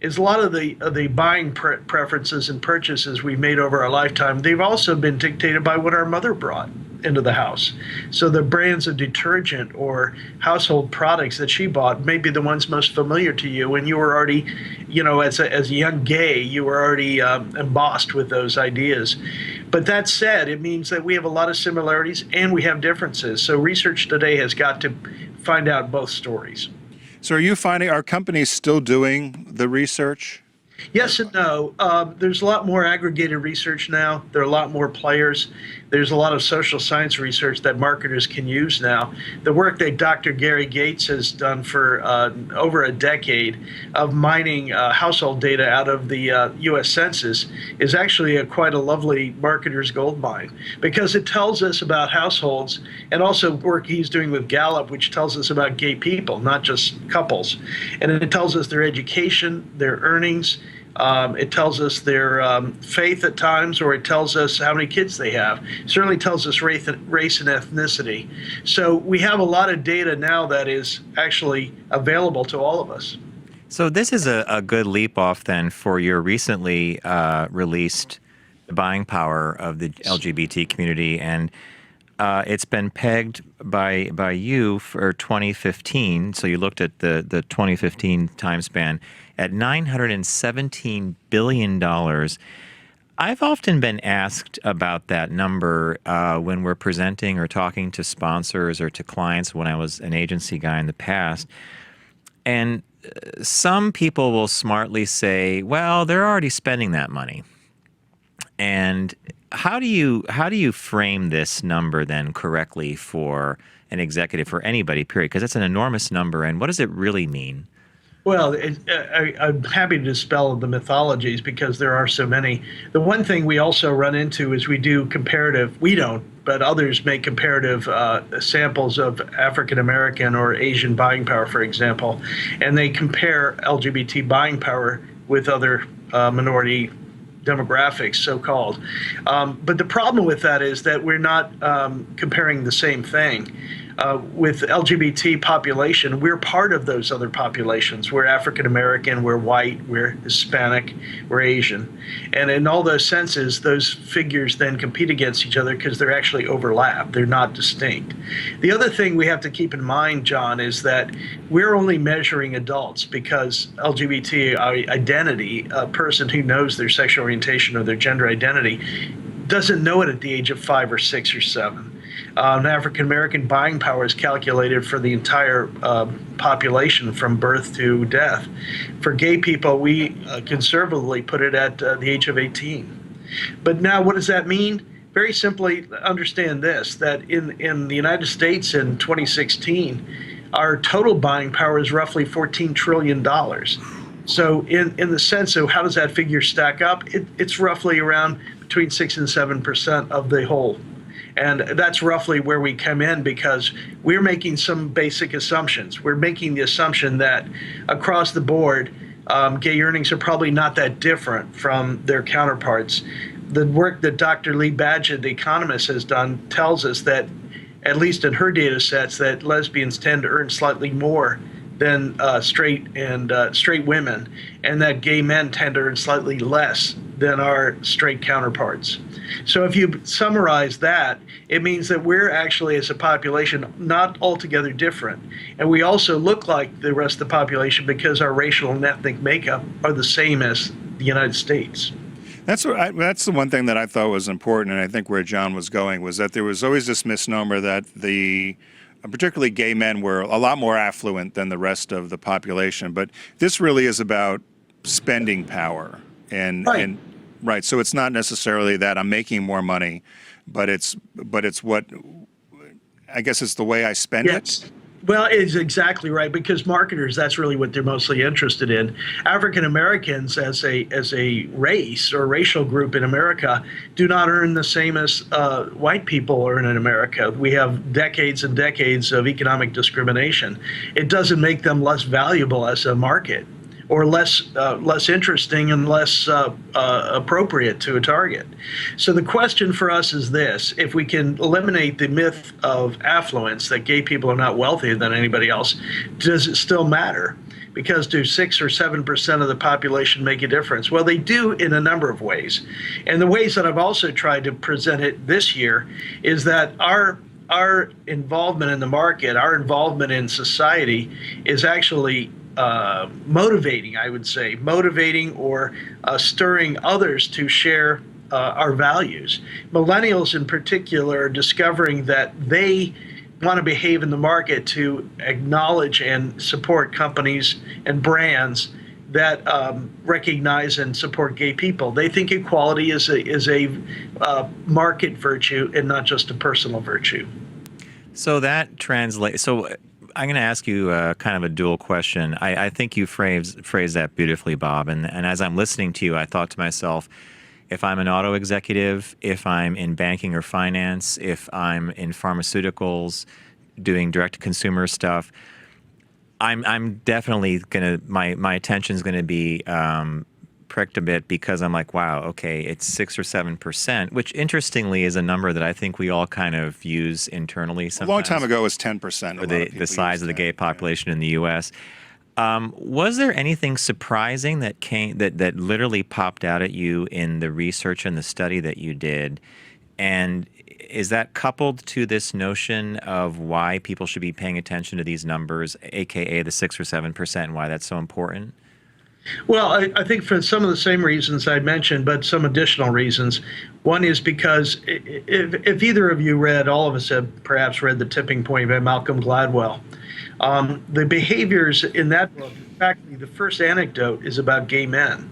is a lot of the buying preferences and purchases we've made over our lifetime, they've also been dictated by what our mother brought into the house. So the brands of detergent or household products that she bought may be the ones most familiar to you, and you were already, as a young gay, you were already embossed with those ideas. But that said, it means that we have a lot of similarities and we have differences. So research today has got to find out both stories. So are companies still doing the research? Yes and no. There's a lot more aggregated research now. There are a lot more players. There's a lot of social science research that marketers can use now. The work that Dr. Gary Gates has done for over a decade of mining household data out of the U.S. Census is actually quite a lovely marketer's gold mine, because it tells us about households, and also work he's doing with Gallup, which tells us about gay people, not just couples. And it tells us their education, their earnings, it tells us their faith at times, or it tells us how many kids they have. It certainly tells us race and ethnicity. So we have a lot of data now that is actually available to all of us. So this is a good leap off then for your recently released The Buying Power of the LGBT Community, and it's been pegged by you for 2015. So you looked at the 2015 time span at $917 billion. I've often been asked about that number when we're presenting or talking to sponsors or to clients when I was an agency guy in the past. And some people will smartly say, well, they're already spending that money. And how do you frame this number then correctly for an executive, for anybody, period? Because it's an enormous number, and what does it really mean? Well, I'm happy to dispel the mythologies because there are so many. The one thing we also run into is we don't, but others make comparative samples of African American or Asian buying power, for example, and they compare LGBT buying power with other minority demographics, so-called. But the problem with that is that we're not comparing the same thing. With LGBT population, we're part of those other populations. We're African American, we're white, we're Hispanic, we're Asian. And in all those senses, those figures then compete against each other because they're actually overlap. They're not distinct. The other thing we have to keep in mind, John, is that we're only measuring adults, because LGBT identity, a person who knows their sexual orientation or their gender identity, doesn't know it at the age of 5 or 6 or 7. African American buying power is calculated for the entire population from birth to death. For gay people, we conservatively put it at the age of 18. But now, what does that mean? Very simply, understand this, that in the United States in 2016, our total buying power is roughly $14 trillion. So in the sense of how does that figure stack up, it's roughly around between 6 and 7% of the whole. And that's roughly where we come in, because we're making some basic assumptions. We're making the assumption that across the board, gay earnings are probably not that different from their counterparts. The work that Dr. Lee Badgett, the economist, has done tells us that, at least in her data sets, that lesbians tend to earn slightly more than straight women, and that gay men tend to earn slightly less than our straight counterparts. So if you summarize that, it means that we're actually, as a population, not altogether different. And we also look like the rest of the population because our racial and ethnic makeup are the same as the United States. That's the one thing that I thought was important, and I think where John was going was that there was always this misnomer that particularly gay men were a lot more affluent than the rest of the population. But this really is about spending power. Right. So it's not necessarily that I'm making more money, but it's what, I guess it's the way I spend it. Well, it's exactly right, because marketers, that's really what they're mostly interested in. African Americans as a race or racial group in America do not earn the same as white people earn in America. We have decades and decades of economic discrimination. It doesn't make them less valuable as a market, or less interesting and less appropriate to a target. So the question for us is this: if we can eliminate the myth of affluence, that gay people are not wealthier than anybody else, does it still matter? Because do 6 or 7% of the population make a difference? Well, they do in a number of ways. And the ways that I've also tried to present it this year is that our involvement in the market, our involvement in society is actually motivating, I would say, or stirring others to share our values. Millennials in particular are discovering that they want to behave in the market to acknowledge and support companies and brands that recognize and support gay people. They think equality is a market virtue and not just a personal virtue. So that translates. So I'm going to ask you kind of a dual question. I think you phrased that beautifully, Bob. And as I'm listening to you, I thought to myself, if I'm an auto executive, if I'm in banking or finance, if I'm in pharmaceuticals, doing direct-to-consumer stuff, I'm definitely going to, my attention's going to be pricked a bit, because I'm like, wow, okay, it's 6 or 7%, which interestingly is a number that I think we all kind of use internally sometimes. A long time ago it was 10%. For the size of the gay population in the U.S. Was there anything surprising that literally popped out at you in the research and the study that you did? And is that coupled to this notion of why people should be paying attention to these numbers, aka the 6 or 7%, and why that's so important? Well, I think for some of the same reasons I mentioned, but some additional reasons. One is because if either of you read, all of us have perhaps read The Tipping Point by Malcolm Gladwell. The behaviors in that book, in fact, the first anecdote is about gay men.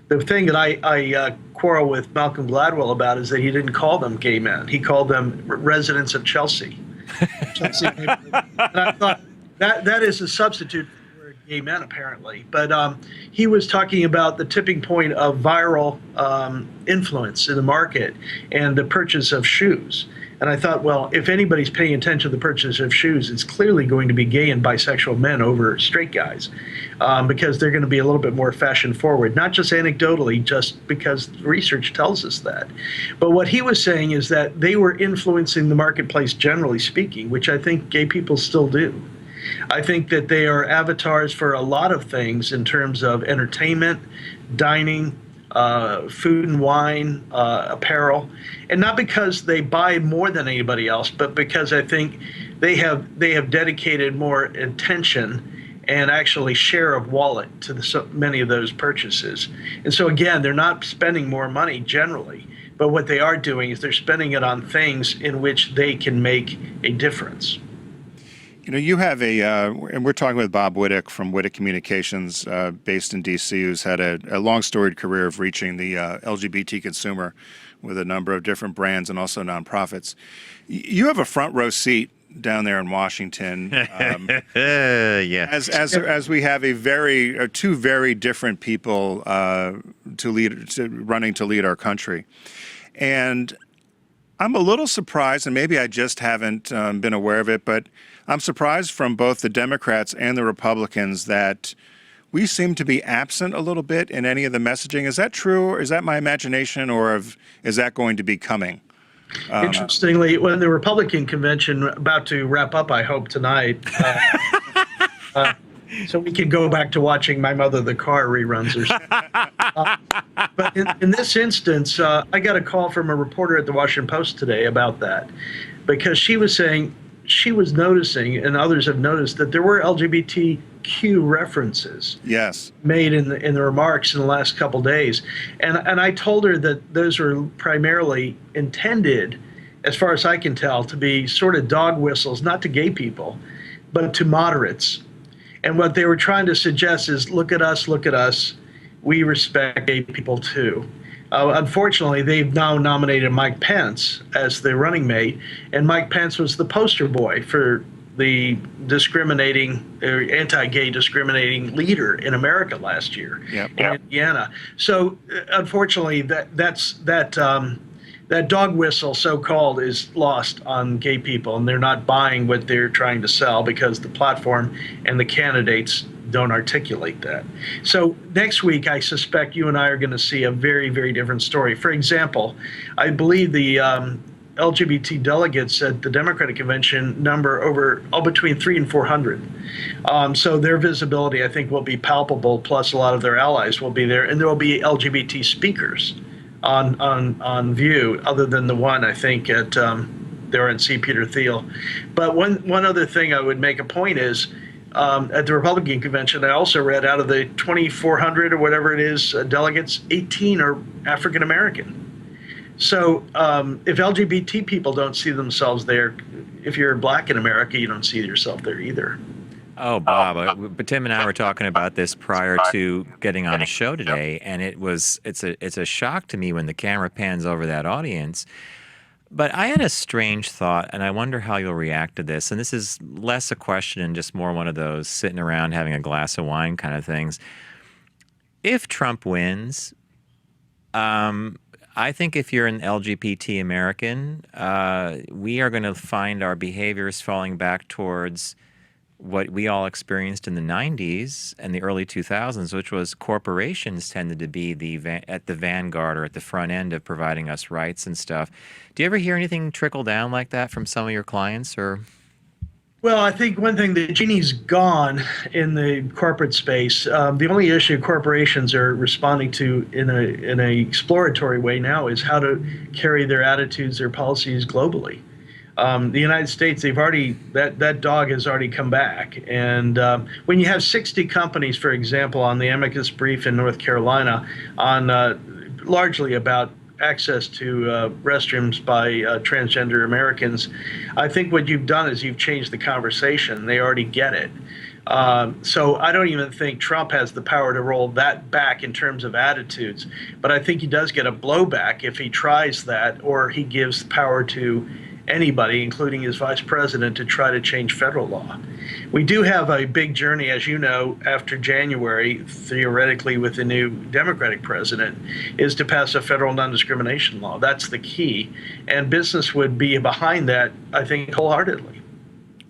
The thing that I quarrel with Malcolm Gladwell about is that he didn't call them gay men. He called them residents of Chelsea. And I thought that is a substitute gay men, apparently. But he was talking about the tipping point of viral influence in the market and the purchase of shoes. And I thought, well, if anybody's paying attention to the purchase of shoes, it's clearly going to be gay and bisexual men over straight guys, because they're going to be a little bit more fashion forward, not just anecdotally, just because research tells us that. But what he was saying is that they were influencing the marketplace, generally speaking, which I think gay people still do. I think that they are avatars for a lot of things in terms of entertainment, dining, food and wine, apparel, and not because they buy more than anybody else, but because I think they have dedicated more attention and actually share of wallet to so many of those purchases. And so again, they're not spending more money generally, but what they are doing is they're spending it on things in which they can make a difference. You know, you have and we're talking with Bob Wite from Witeck Communications, based in D.C., who's had a long storied career of reaching the LGBT consumer with a number of different brands and also nonprofits. You have a front row seat down there in Washington. Yeah. As we have two very different people running to lead our country, and I'm a little surprised, and maybe I just haven't been aware of it, but I'm surprised from both the Democrats and the Republicans that we seem to be absent a little bit in any of the messaging. Is that true, or is that my imagination, or is that going to be coming? Interestingly, when the Republican convention about to wrap up, I hope tonight, so we can go back to watching My Mother the Car reruns or something. But in this instance, I got a call from a reporter at the Washington Post today about that, because she was saying she was noticing, and others have noticed, that there were LGBTQ references made in the remarks in the last couple days. And I told her that those were primarily intended, as far as I can tell, to be sort of dog whistles, not to gay people, but to moderates. And what they were trying to suggest is, look at us, we respect gay people too. Unfortunately, they've now nominated Mike Pence as the running mate, and Mike Pence was the poster boy for the discriminating, or anti-gay discriminating leader in America last year in Indiana. So unfortunately, that dog whistle, so-called, is lost on gay people, and they're not buying what they're trying to sell because the platform and the candidates don't articulate that. So next week, I suspect you and I are going to see a very, very different story. For example, I believe the LGBT delegates at the Democratic Convention number between 300 and 400. So their visibility, I think, will be palpable, plus a lot of their allies will be there, and there will be LGBT speakers on view, other than the one, I think, at the RNC, Peter Thiel. But one other thing I would make a point is, at the Republican convention, I also read out of the 2,400 or whatever it is delegates, 18 are African American. So if LGBT people don't see themselves there, if you're black in America, you don't see yourself there either. Oh, Bob, but Tim and I were talking about this prior to getting on the show today, and it's a shock to me when the camera pans over that audience. But I had a strange thought, and I wonder how you'll react to this. And this is less a question and just more one of those sitting around having a glass of wine kind of things. If Trump wins, I think if you're an LGBT American, we are going to find our behaviors falling back towards what we all experienced in the 90s and the early 2000s, which was corporations tended to be at the vanguard or at the front end of providing us rights and stuff. Do you ever hear anything trickle down like that from some of your clients? Or? Well, I think one thing, the genie's gone in the corporate space. The only issue corporations are responding to in an exploratory way now is how to carry their attitudes, their policies globally. The United States, that dog has already come back. And when you have 60 companies, for example, on the amicus brief in North Carolina on largely about access to restrooms by transgender Americans, I think what you've done is you've changed the conversation. They already get it. So I don't even think Trump has the power to roll that back in terms of attitudes. But I think he does get a blowback if he tries that, or he gives power to anybody, including his vice president, to try to change federal law. We do have a big journey, as you know, after January, theoretically with the new Democratic president, is to pass a federal non-discrimination law. That's the key. And business would be behind that, I think, wholeheartedly.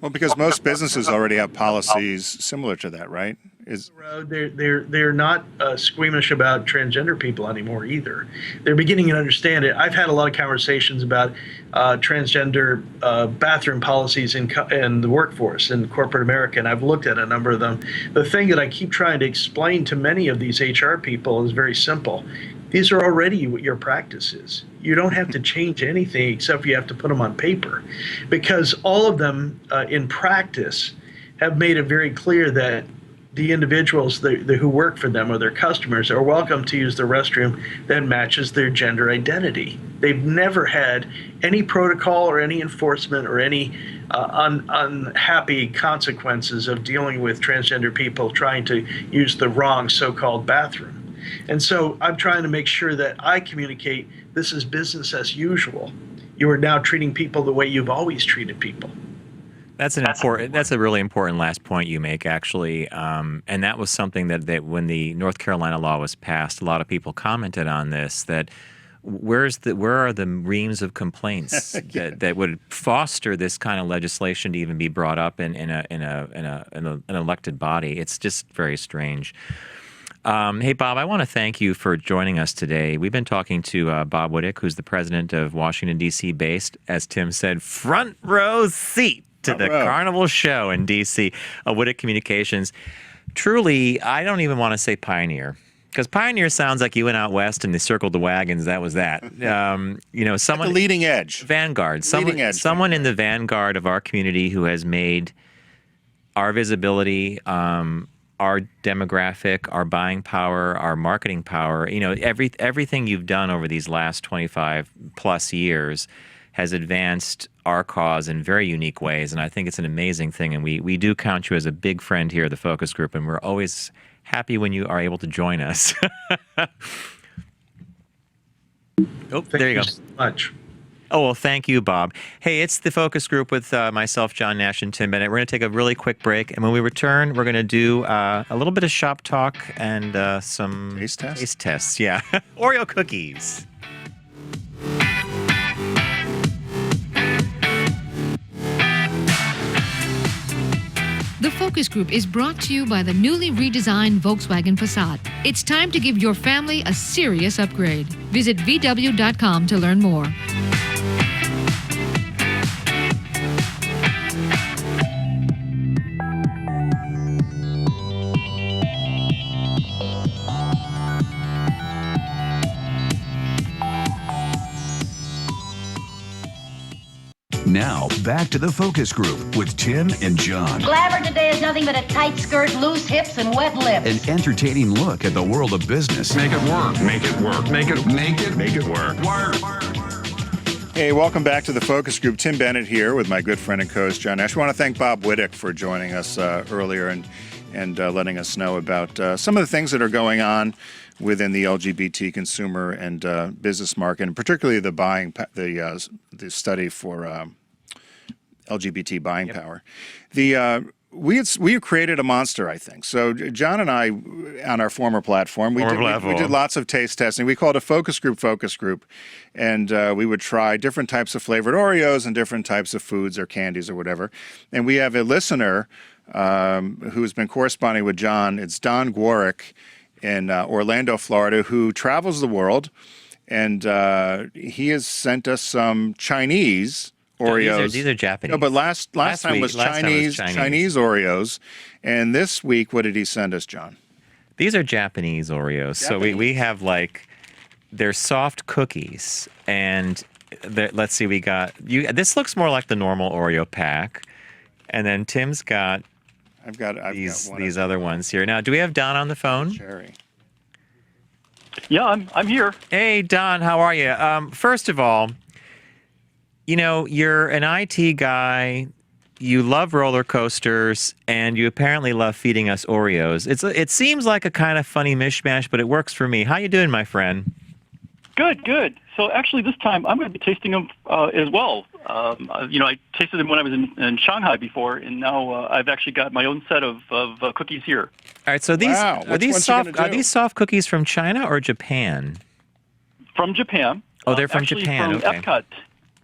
Well, because most businesses already have policies similar to that, right? They're not squeamish about transgender people anymore either. They're beginning to understand it. I've had a lot of conversations about transgender bathroom policies in the workforce in corporate America, and I've looked at a number of them. The thing that I keep trying to explain to many of these HR people is very simple. These are already your practices. You don't have to change anything except you have to put them on paper, because all of them in practice have made it very clear that the individuals who work for them or their customers are welcome to use the restroom that matches their gender identity. They've never had any protocol or any enforcement or any unhappy consequences of dealing with transgender people trying to use the wrong so-called bathroom. And so I'm trying to make sure that I communicate this is business as usual. You are now treating people the way you've always treated people. That's a really important last point you make, actually, and that was something that when the North Carolina law was passed, a lot of people commented on this. That where are the reams of complaints that would foster this kind of legislation to even be brought up in an elected body? It's just very strange. Hey, Bob, I want to thank you for joining us today. We've been talking to Bob Wite, who's the president of Washington, D.C. based, as Tim said, front row seat to the Carnival show in D.C. Witeck Communications. Truly, I don't even want to say pioneer, because pioneer sounds like you went out west and they circled the wagons. That was that. Someone at the leading edge, vanguard, someone in the vanguard of our community who has made our visibility, our demographic, our buying power, our marketing power. Everything you've done over these last 25 plus years has advanced our cause in very unique ways, and I think it's an amazing thing. And we do count you as a big friend here at the Focus Group, and we're always happy when you are able to join us. There you go. So much. Oh, well, thank you, Bob. Hey, it's the Focus Group with myself, John Nash, and Tim Bennett. We're going to take a really quick break, and when we return, we're going to do a little bit of shop talk and some taste tests. Yeah, Oreo cookies. The Focus Group is brought to you by the newly redesigned Volkswagen Passat. It's time to give your family a serious upgrade. Visit VW.com to learn more. Now, back to the Focus Group with Tim and John. Glamour today is nothing but a tight skirt, loose hips, and wet lips. An entertaining look at the world of business. Make it work. Make it work. Make it work. Hey, welcome back to the Focus Group. Tim Bennett here with my good friend and co-host John Nash. I want to thank Bob Wite for joining us earlier and letting us know about some of the things that are going on within the LGBT consumer and business market, and particularly the study for LGBT Buying Power. We created a monster, I think. So John and I, on our former platform, we did lots of taste testing. We called it a focus group, and we would try different types of flavored Oreos and different types of foods or candies or whatever. And we have a listener who's been corresponding with John. It's Don Gwarick in Orlando, Florida, who travels the world, and he has sent us some Chinese Oreos. These are Japanese. No, but last time was Chinese Oreos, and this week, what did he send us, John? These are Japanese Oreos. So we have they're soft cookies, and let's see, we got this looks more like the normal Oreo pack, and then Tim's got. I've got these other ones here. Now, do we have Don on the phone? Cherry. Yeah, I'm here. Hey, Don, how are you? First of all, you're an IT guy. You love roller coasters, and you apparently love feeding us Oreos. It seems like a kind of funny mishmash, but it works for me. How you doing, my friend? Good. So actually, this time I'm going to be tasting them as well. I tasted them when I was in Shanghai before, and now I've actually got my own set of cookies here. All right. So are these soft cookies from China or Japan? From Japan. Oh, they're from Japan. From okay. Epcot.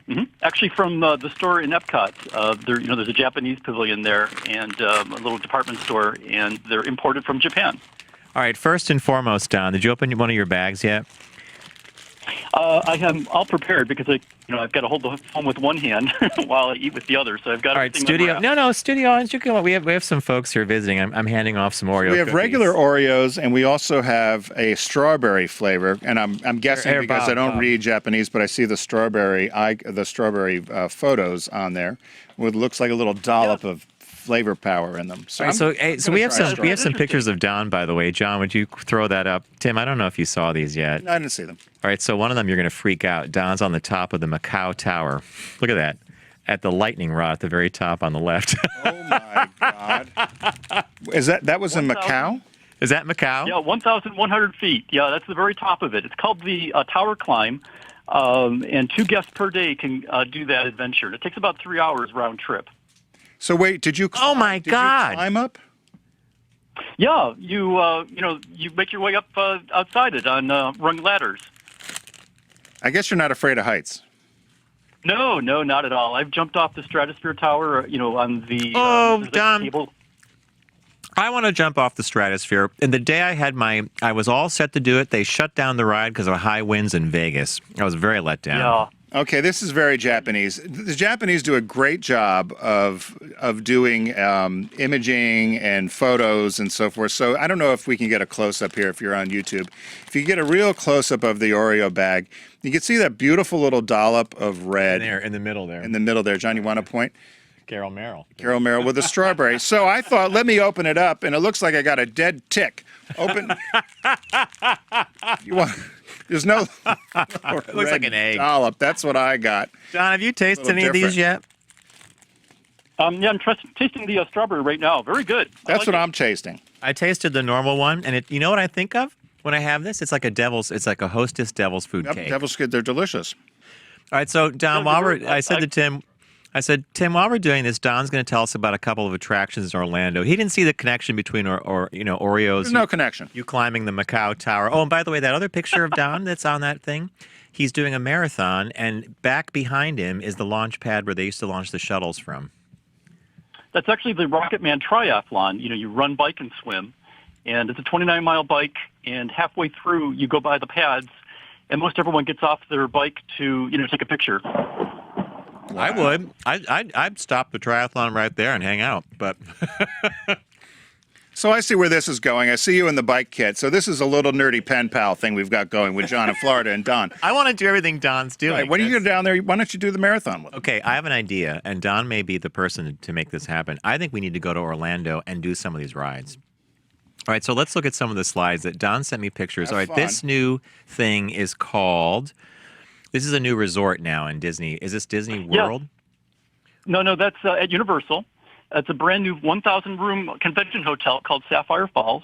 Mm-hmm. Actually, from the store in Epcot. There's a Japanese pavilion there and a little department store, and they're imported from Japan. All right. First and foremost, Don, did you open one of your bags yet? I am all prepared because I've got to hold the phone with one hand while I eat with the other. So I've got. All right, studio. Studio. We have some folks here visiting. I'm handing off some Oreo. We have regular Oreos, and we also have a strawberry flavor. And I'm guessing because I don't read Japanese, but I see the strawberry photos on there. It looks like a little dollop of flavor power in them. So, All right, so we have some pictures of Don, by the way. John, would you throw that up? Tim, I don't know if you saw these yet. I didn't see them. All right, so one of them you're going to freak out. Don's on the top of the Macau Tower. Look at that. At the lightning rod at the very top on the left. Oh my God! That was in Macau? Is that Macau? Yeah, 1,100 feet. Yeah, that's the very top of it. It's called the Tower Climb, and 2 guests per day can do that adventure. And it takes about 3 hours round trip. So wait, did you? Oh my God! You climb up? Yeah, you make your way up outside it on rung ladders. I guess you're not afraid of heights. No, not at all. I've jumped off the Stratosphere Tower, on the Don. cable. I want to jump off the Stratosphere. And the day I was all set to do it, they shut down the ride because of high winds in Vegas. I was very let down. Yeah. Okay, this is very Japanese. The Japanese do a great job of doing imaging and photos and so forth. So I don't know if we can get a close-up here if you're on YouTube. If you get a real close-up of the Oreo bag, you can see that beautiful little dollop of red. There, in the middle there. In the middle there. John, you want to point? Carol Merrill. Carol Merrill with a strawberry. So I thought, let me open it up, and it looks like I got a dead tick. Open. There's no. It looks like an egg. Dollop. That's what I got. John, have you tasted any of these yet? Yeah, I'm tasting the strawberry right now. Very good. That's what I'm tasting. I tasted the normal one, and you know what I think of when I have this? It's like a Hostess Devil's Food cake. Devil's Food. They're delicious. All right, so Don, I said, Tim, while we're doing this, Don's going to tell us about a couple of attractions in Orlando. He didn't see the connection between Oreos. There's no connection. You climbing the Macau Tower. Oh, and by the way, that other picture of Don that's on that thing, he's doing a marathon, and back behind him is the launch pad where they used to launch the shuttles from. That's actually the Rocket Man Triathlon. You run, bike, and swim. And it's a 29-mile bike, and halfway through, you go by the pads, and most everyone gets off their bike to, take a picture. Wow. I would. I'd stop the triathlon right there and hang out. But So I see where this is going. I see you in the bike kit. So this is a little nerdy pen pal thing we've got going with John in Florida and Don. I want to do everything Don's doing. Right, when you go down there, why don't you do the marathon with him? Okay, I have an idea, and Don may be the person to make this happen. I think we need to go to Orlando and do some of these rides. All right, so let's look at some of the slides that Don sent me pictures. All right, this new thing is called... This is a new resort now in Disney. Is this Disney World? Yeah. No, that's at Universal. It's a brand new 1,000-room convention hotel called Sapphire Falls.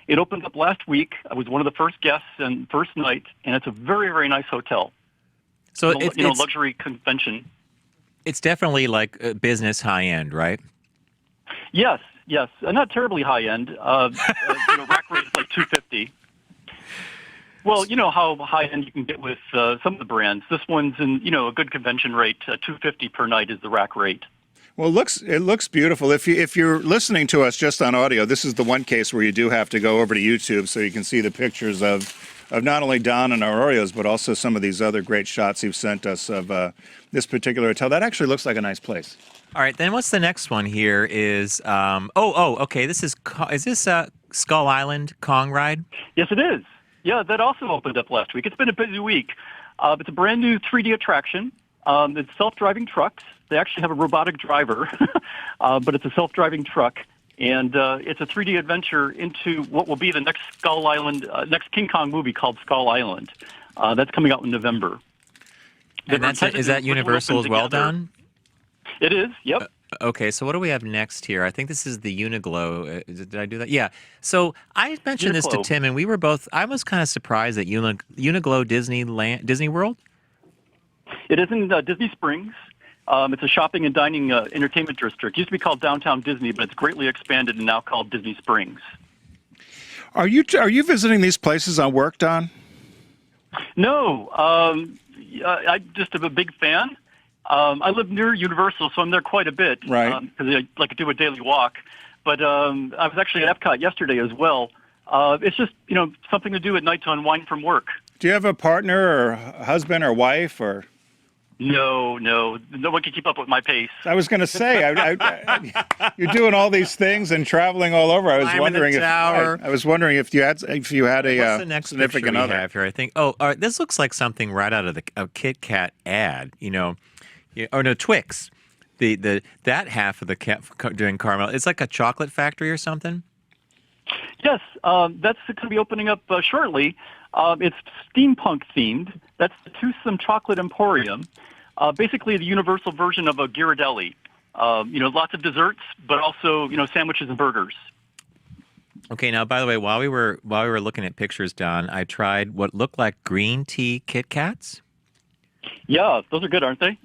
It opened up last week. I was one of the first guests and first night, and it's a very, very nice hotel. So it's luxury convention. It's definitely like business high-end, right? Yes. Not terribly high-end. Rack rate is like $250. Well, you know how high-end you can get with some of the brands. This one's in, a good convention rate. $250 per night is the rack rate. Well, it looks beautiful. If you're listening to us just on audio, this is the one case where you do have to go over to YouTube so you can see the pictures of not only Don and our Oreos, but also some of these other great shots you've sent us of this particular hotel. That actually looks like a nice place. All right, then what's the next one here is, okay, this is this Skull Island Kong ride? Yes, it is. Yeah, that also opened up last week. It's been a busy week. It's a brand new 3D attraction. It's self-driving trucks. They actually have a robotic driver, but it's a self-driving truck. And it's a 3D adventure into what will be the next Skull Island, next King Kong movie called Skull Island. That's coming out in November. And is that Universal as well, Don? It is, yep. Okay, so what do we have next here? I think this is the Uniglow. Did I do that? Yeah. So I mentioned this to Tim, and I was kind of surprised that Uniglow Disney World? It is in Disney Springs. It's a shopping and dining entertainment district. It used to be called Downtown Disney, but it's greatly expanded and now called Disney Springs. Are you visiting these places on work, Don? No. I just am a big fan. I live near Universal, so I'm there quite a bit. Right. Because I like to do a daily walk. But I was actually at Epcot yesterday as well. It's just, something to do at night to unwind from work. Do you have a partner or husband or wife or... No one can keep up with my pace. I was going to say, you're doing all these things and traveling all over. I was wondering if you had a What's the next significant picture we other. have here? I think. Oh, all right, this looks like something right out of a Kit Kat ad. Twix. that half of the doing caramel. It's like a chocolate factory or something. Yes, that's going to be opening up shortly. It's steampunk themed. That's the Toothsome Chocolate Emporium. Basically, the universal version of a Ghirardelli. Lots of desserts, but also sandwiches and burgers. Okay. Now, by the way, while we were looking at pictures, Don, I tried what looked like green tea Kit Kats. Yeah, those are good, aren't they?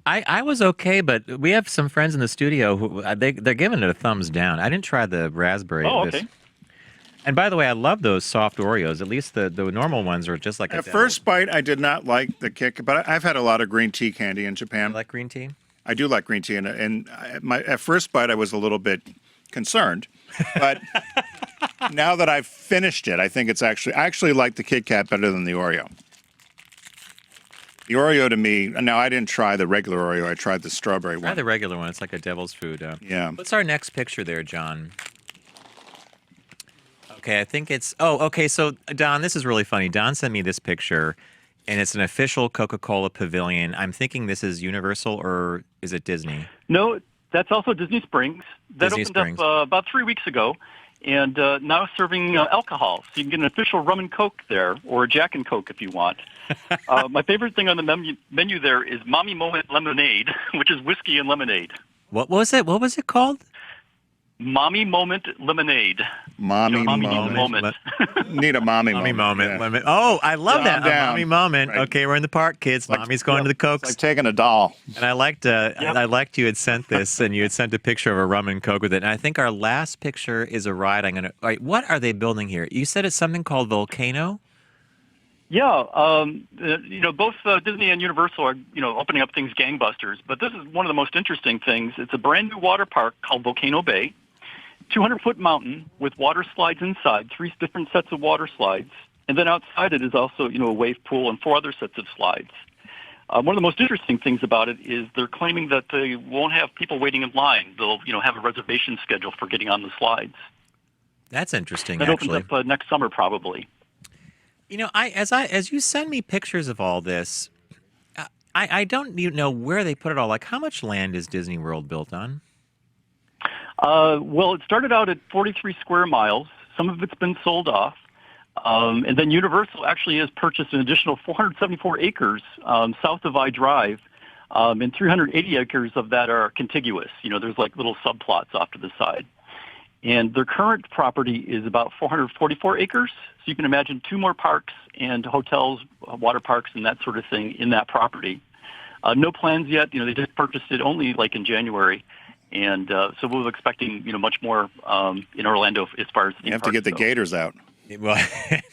I was okay, but we have some friends in the studio who they're giving it a thumbs down. I didn't try the raspberry. Oh, okay. And by the way, I love those soft Oreos. At least the normal ones are just like At first bite, I did not like the kick, but I've had a lot of green tea candy in Japan. You like green tea? I do like green tea, and at first bite, I was a little bit concerned, but now that I've finished it, I think I actually like the Kit Kat better than the Oreo. The Oreo to me, now I didn't try the regular Oreo. I tried the strawberry one. Try the regular one. It's like a devil's food. Yeah. What's our next picture there, John? Okay, I think it's... Oh, okay, so, Don, this is really funny. Don sent me this picture, and it's an official Coca-Cola pavilion. I'm thinking this is Universal, or is it Disney? No, that's also Disney Springs. That Disney opened Springs. up about 3 weeks ago, and now serving alcohol. So you can get an official rum and Coke there, or a Jack and Coke if you want. My favorite thing on the menu there is Mommy Moment Lemonade, which is whiskey and lemonade. What was it? What was it called? Mommy Moment Lemonade. Mommy moment. Need a mommy moment. Yeah. Oh, I love that. A mommy moment. Right. Okay, we're in the park, kids. Mommy's going to the Cokes. It's like taking a doll. And I liked you had sent this, and you had sent a picture of a rum and Coke with it. And I think our last picture is a ride. All right, what are they building here? You said it's something called Volcano? Yeah, both Disney and Universal are, opening up things gangbusters. But this is one of the most interesting things. It's a brand new water park called Volcano Bay. 200-foot mountain with water slides inside, 3 different sets of water slides. And then outside it is also, a wave pool and 4 other sets of slides. One of the most interesting things about it is they're claiming that they won't have people waiting in line. They'll, have a reservation schedule for getting on the slides. That's interesting, that actually. opens up next summer, probably. As you send me pictures of all this, I don't even know where they put it all. Like, how much land is Disney World built on? Well, it started out at 43 square miles. Some of it's been sold off. And then Universal actually has purchased an additional 474 acres south of I Drive, and 380 acres of that are contiguous. There's like little subplots off to the side. And their current property is about 444 acres. So you can imagine 2 more parks and hotels, water parks, and that sort of thing in that property. No plans yet. They just purchased it only like in January. And so we were expecting, much more in Orlando as far as you have to get the gators out. Well,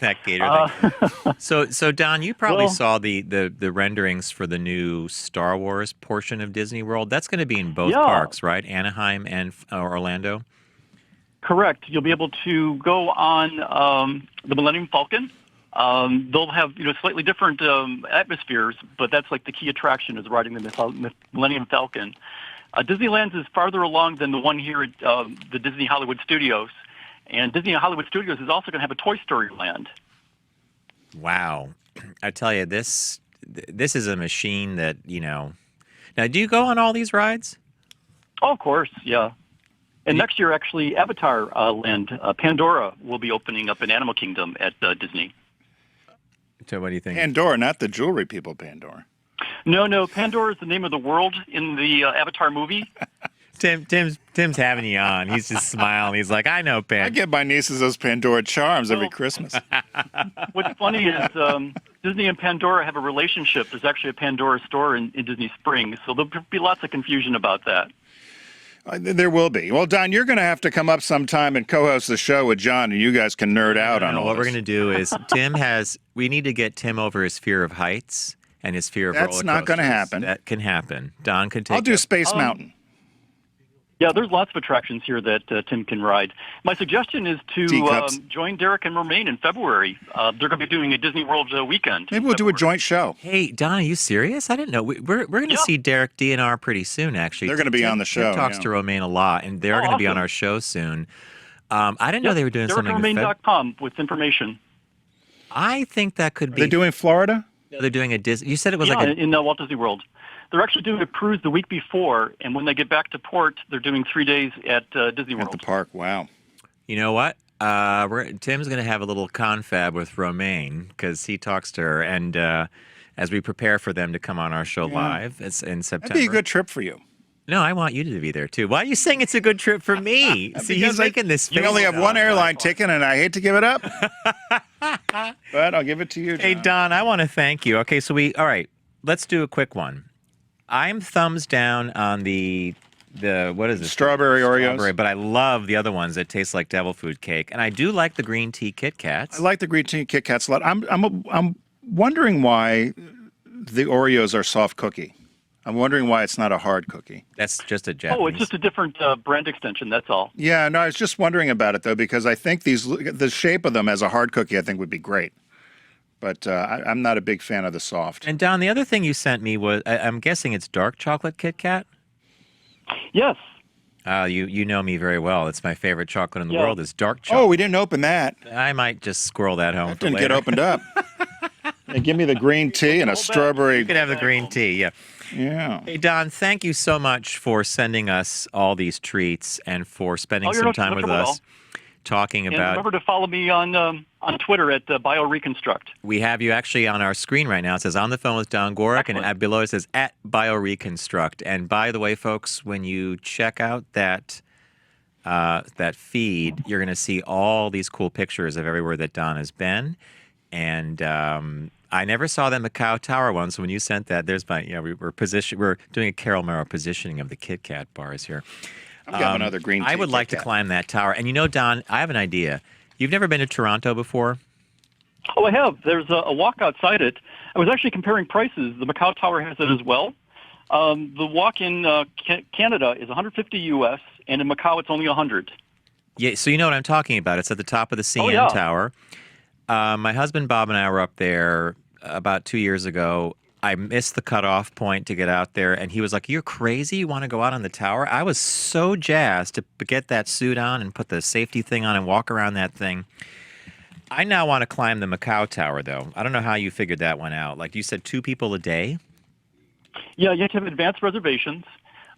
that gator thing. So Don, you probably saw the renderings for the new Star Wars portion of Disney World. That's going to be in both parks, right? Anaheim and Orlando. Correct. You'll be able to go on the Millennium Falcon. They'll have slightly different atmospheres, but that's like the key attraction is riding the Millennium Falcon. Disneyland is farther along than the one here at the Disney Hollywood Studios. And Disney Hollywood Studios is also going to have a Toy Story Land. Wow. I tell you, this is a machine that, Now, do you go on all these rides? Oh, of course, yeah. And next year, actually, Avatar Land, Pandora, will be opening up in Animal Kingdom at Disney. So what do you think? Pandora, not the jewelry people, Pandora. No, Pandora is the name of the world in the Avatar movie. Tim's having you on. He's just smiling. He's like, I know Pandora. I get my nieces those Pandora charms every Christmas. What's funny is Disney and Pandora have a relationship. There's actually a Pandora store in Disney Springs, so there'll be lots of confusion about that. There will be. Well, Don, you're going to have to come up sometime and co-host the show with John, and you guys can nerd out on all what this. We're going to do is we need to get Tim over his fear of heights and his fear of roller coasters. That's not going to happen. That can happen. Don can take I'll do Space Mountain. Yeah, there's lots of attractions here that Tim can ride. My suggestion is to join Derek and Romaine in February. They're going to be doing a Disney World weekend. Maybe we'll do a joint show. Hey, Don, are you serious? I didn't know. We're going to see Derek DNR pretty soon, actually. They're going to be on the show. Tim talks to Romaine a lot, and they're going to be on our show soon. I didn't know they were doing something. DerekandRomaine.com with information. I think that could be. Are they doing Florida? They're doing a Disney. You said it was in Walt Disney World. They're actually doing a cruise the week before, and when they get back to port, they're doing 3 days at Disney World. At the park, wow. You know what? Tim's going to have a little confab with Romaine because he talks to her, and as we prepare for them to come on our show live, it's in September. That'd be a good trip for you. No, I want you to be there too. Why are you saying it's a good trip for me? See, he's making this face. You only have one airline ticket, and I hate to give it up, but I'll give it to you, John. Hey, Don, I want to thank you. Okay, so all right, let's do a quick one. I'm thumbs down on the what is it? Strawberry Oreos. Strawberry, but I love the other ones that taste like devil food cake, and I do like the green tea Kit Kats. I like the green tea Kit Kats a lot. I'm wondering why the Oreos are soft cookie. I'm wondering why it's not a hard cookie. That's just a Japanese. Oh, it's just a different brand extension. That's all. Yeah, no, I was just wondering about it though because I think the shape of them as a hard cookie I think would be great. But I'm not a big fan of the soft. And Don, the other thing you sent me was, I'm guessing it's dark chocolate Kit Kat? Yes. You know me very well. It's my favorite chocolate in the world is dark chocolate. Oh, we didn't open that. I might just squirrel that home That for didn't later. get opened up. Hey, give me the green tea and a strawberry. You can have the green tea, yeah. Yeah. Hey, Don, thank you so much for sending us all these treats and for spending some time with us talking and about... remember to follow me on Twitter at BioReconstruct. We have you actually on our screen right now. It says, on the phone with Don Gorick, and below it says, at BioReconstruct. And by the way, folks, when you check out that feed, you're going to see all these cool pictures of everywhere that Don has been. And I never saw that Macau Tower one, so when you sent that, there's my, we're doing a Carol Merrow positioning of the Kit Kat bars here. I've got another green tea I would like to climb that tower. And you know, Don, I have an idea. You've never been to Toronto before? Oh, I have. There's a walk outside it. I was actually comparing prices. The Macau Tower has it as well. The walk in Canada is $150 US, and in Macau it's only $100. Yeah, so you know what I'm talking about. It's at the top of the CN Tower. My husband Bob and I were up there about 2 years ago. I missed the cutoff point to get out there, and he was like, "You're crazy? You want to go out on the tower?" I was so jazzed to get that suit on and put the safety thing on and walk around that thing. I now want to climb the Macau Tower, though. I don't know how you figured that one out. Like you said, 2 people a day? Yeah, you have to have advanced reservations.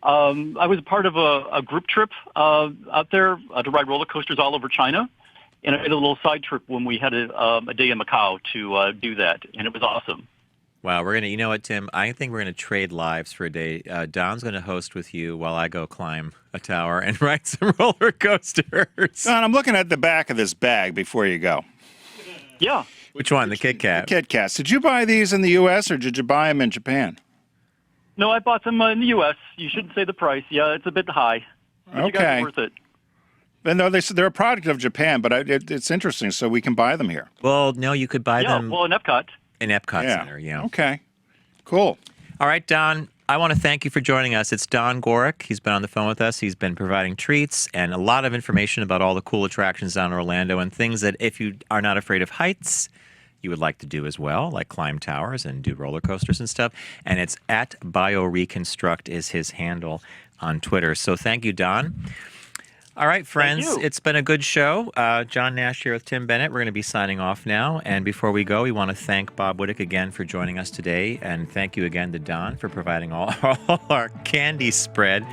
I was part of a group trip out there to ride roller coasters all over China. And I made a little side trip when we had a day in Macau to do that, and it was awesome. Wow, you know what, Tim? I think we're going to trade lives for a day. Don's going to host with you while I go climb a tower and ride some roller coasters. Don, I'm looking at the back of this bag before you go. Yeah. Which one? The Kit Kat? The Kit Kats. Did you buy these in the U.S. or did you buy them in Japan? No, I bought them in the U.S. You shouldn't say the price. Yeah, it's a bit high. But you guys are worth it. And no, they're a product of Japan, but it's interesting, so we can buy them here. Well, no, you could buy them... well, in Epcot. In Epcot Center, yeah. Okay, cool. All right, Don, I want to thank you for joining us. It's Don Gorick. He's been on the phone with us. He's been providing treats and a lot of information about all the cool attractions down in Orlando and things that if you are not afraid of heights, you would like to do as well, like climb towers and do roller coasters and stuff. And it's at BioReconstruct is his handle on Twitter. So thank you, Don. All right, friends, it's been a good show. John Nash here with Tim Bennett. We're going to be signing off now. And before we go, we want to thank Bob Wittek again for joining us today. And thank you again to Don for providing all our candy spread.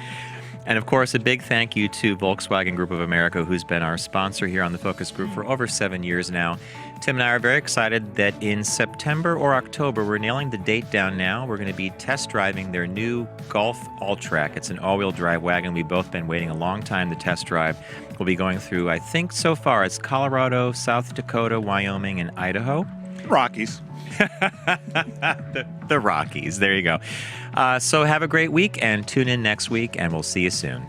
And, of course, a big thank you to Volkswagen Group of America, who's been our sponsor here on the Focus Group for over 7 years now. Tim and I are very excited that in September or October, we're nailing the date down now. We're going to be test driving their new Golf All-Track. It's an all-wheel drive wagon. We've both been waiting a long time to test drive. We'll be going through, I think so far, it's Colorado, South Dakota, Wyoming, and Idaho. Rockies. the Rockies. There you go. So have a great week and tune in next week, and we'll see you soon.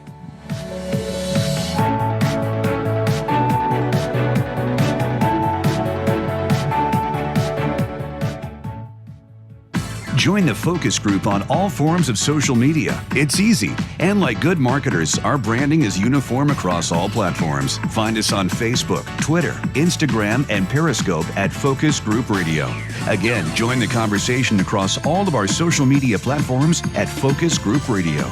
Join the focus group on all forms of social media. It's easy. And like good marketers, our branding is uniform across all platforms. Find us on Facebook, Twitter, Instagram, and Periscope at Focus Group Radio. Again, join the conversation across all of our social media platforms at Focus Group Radio.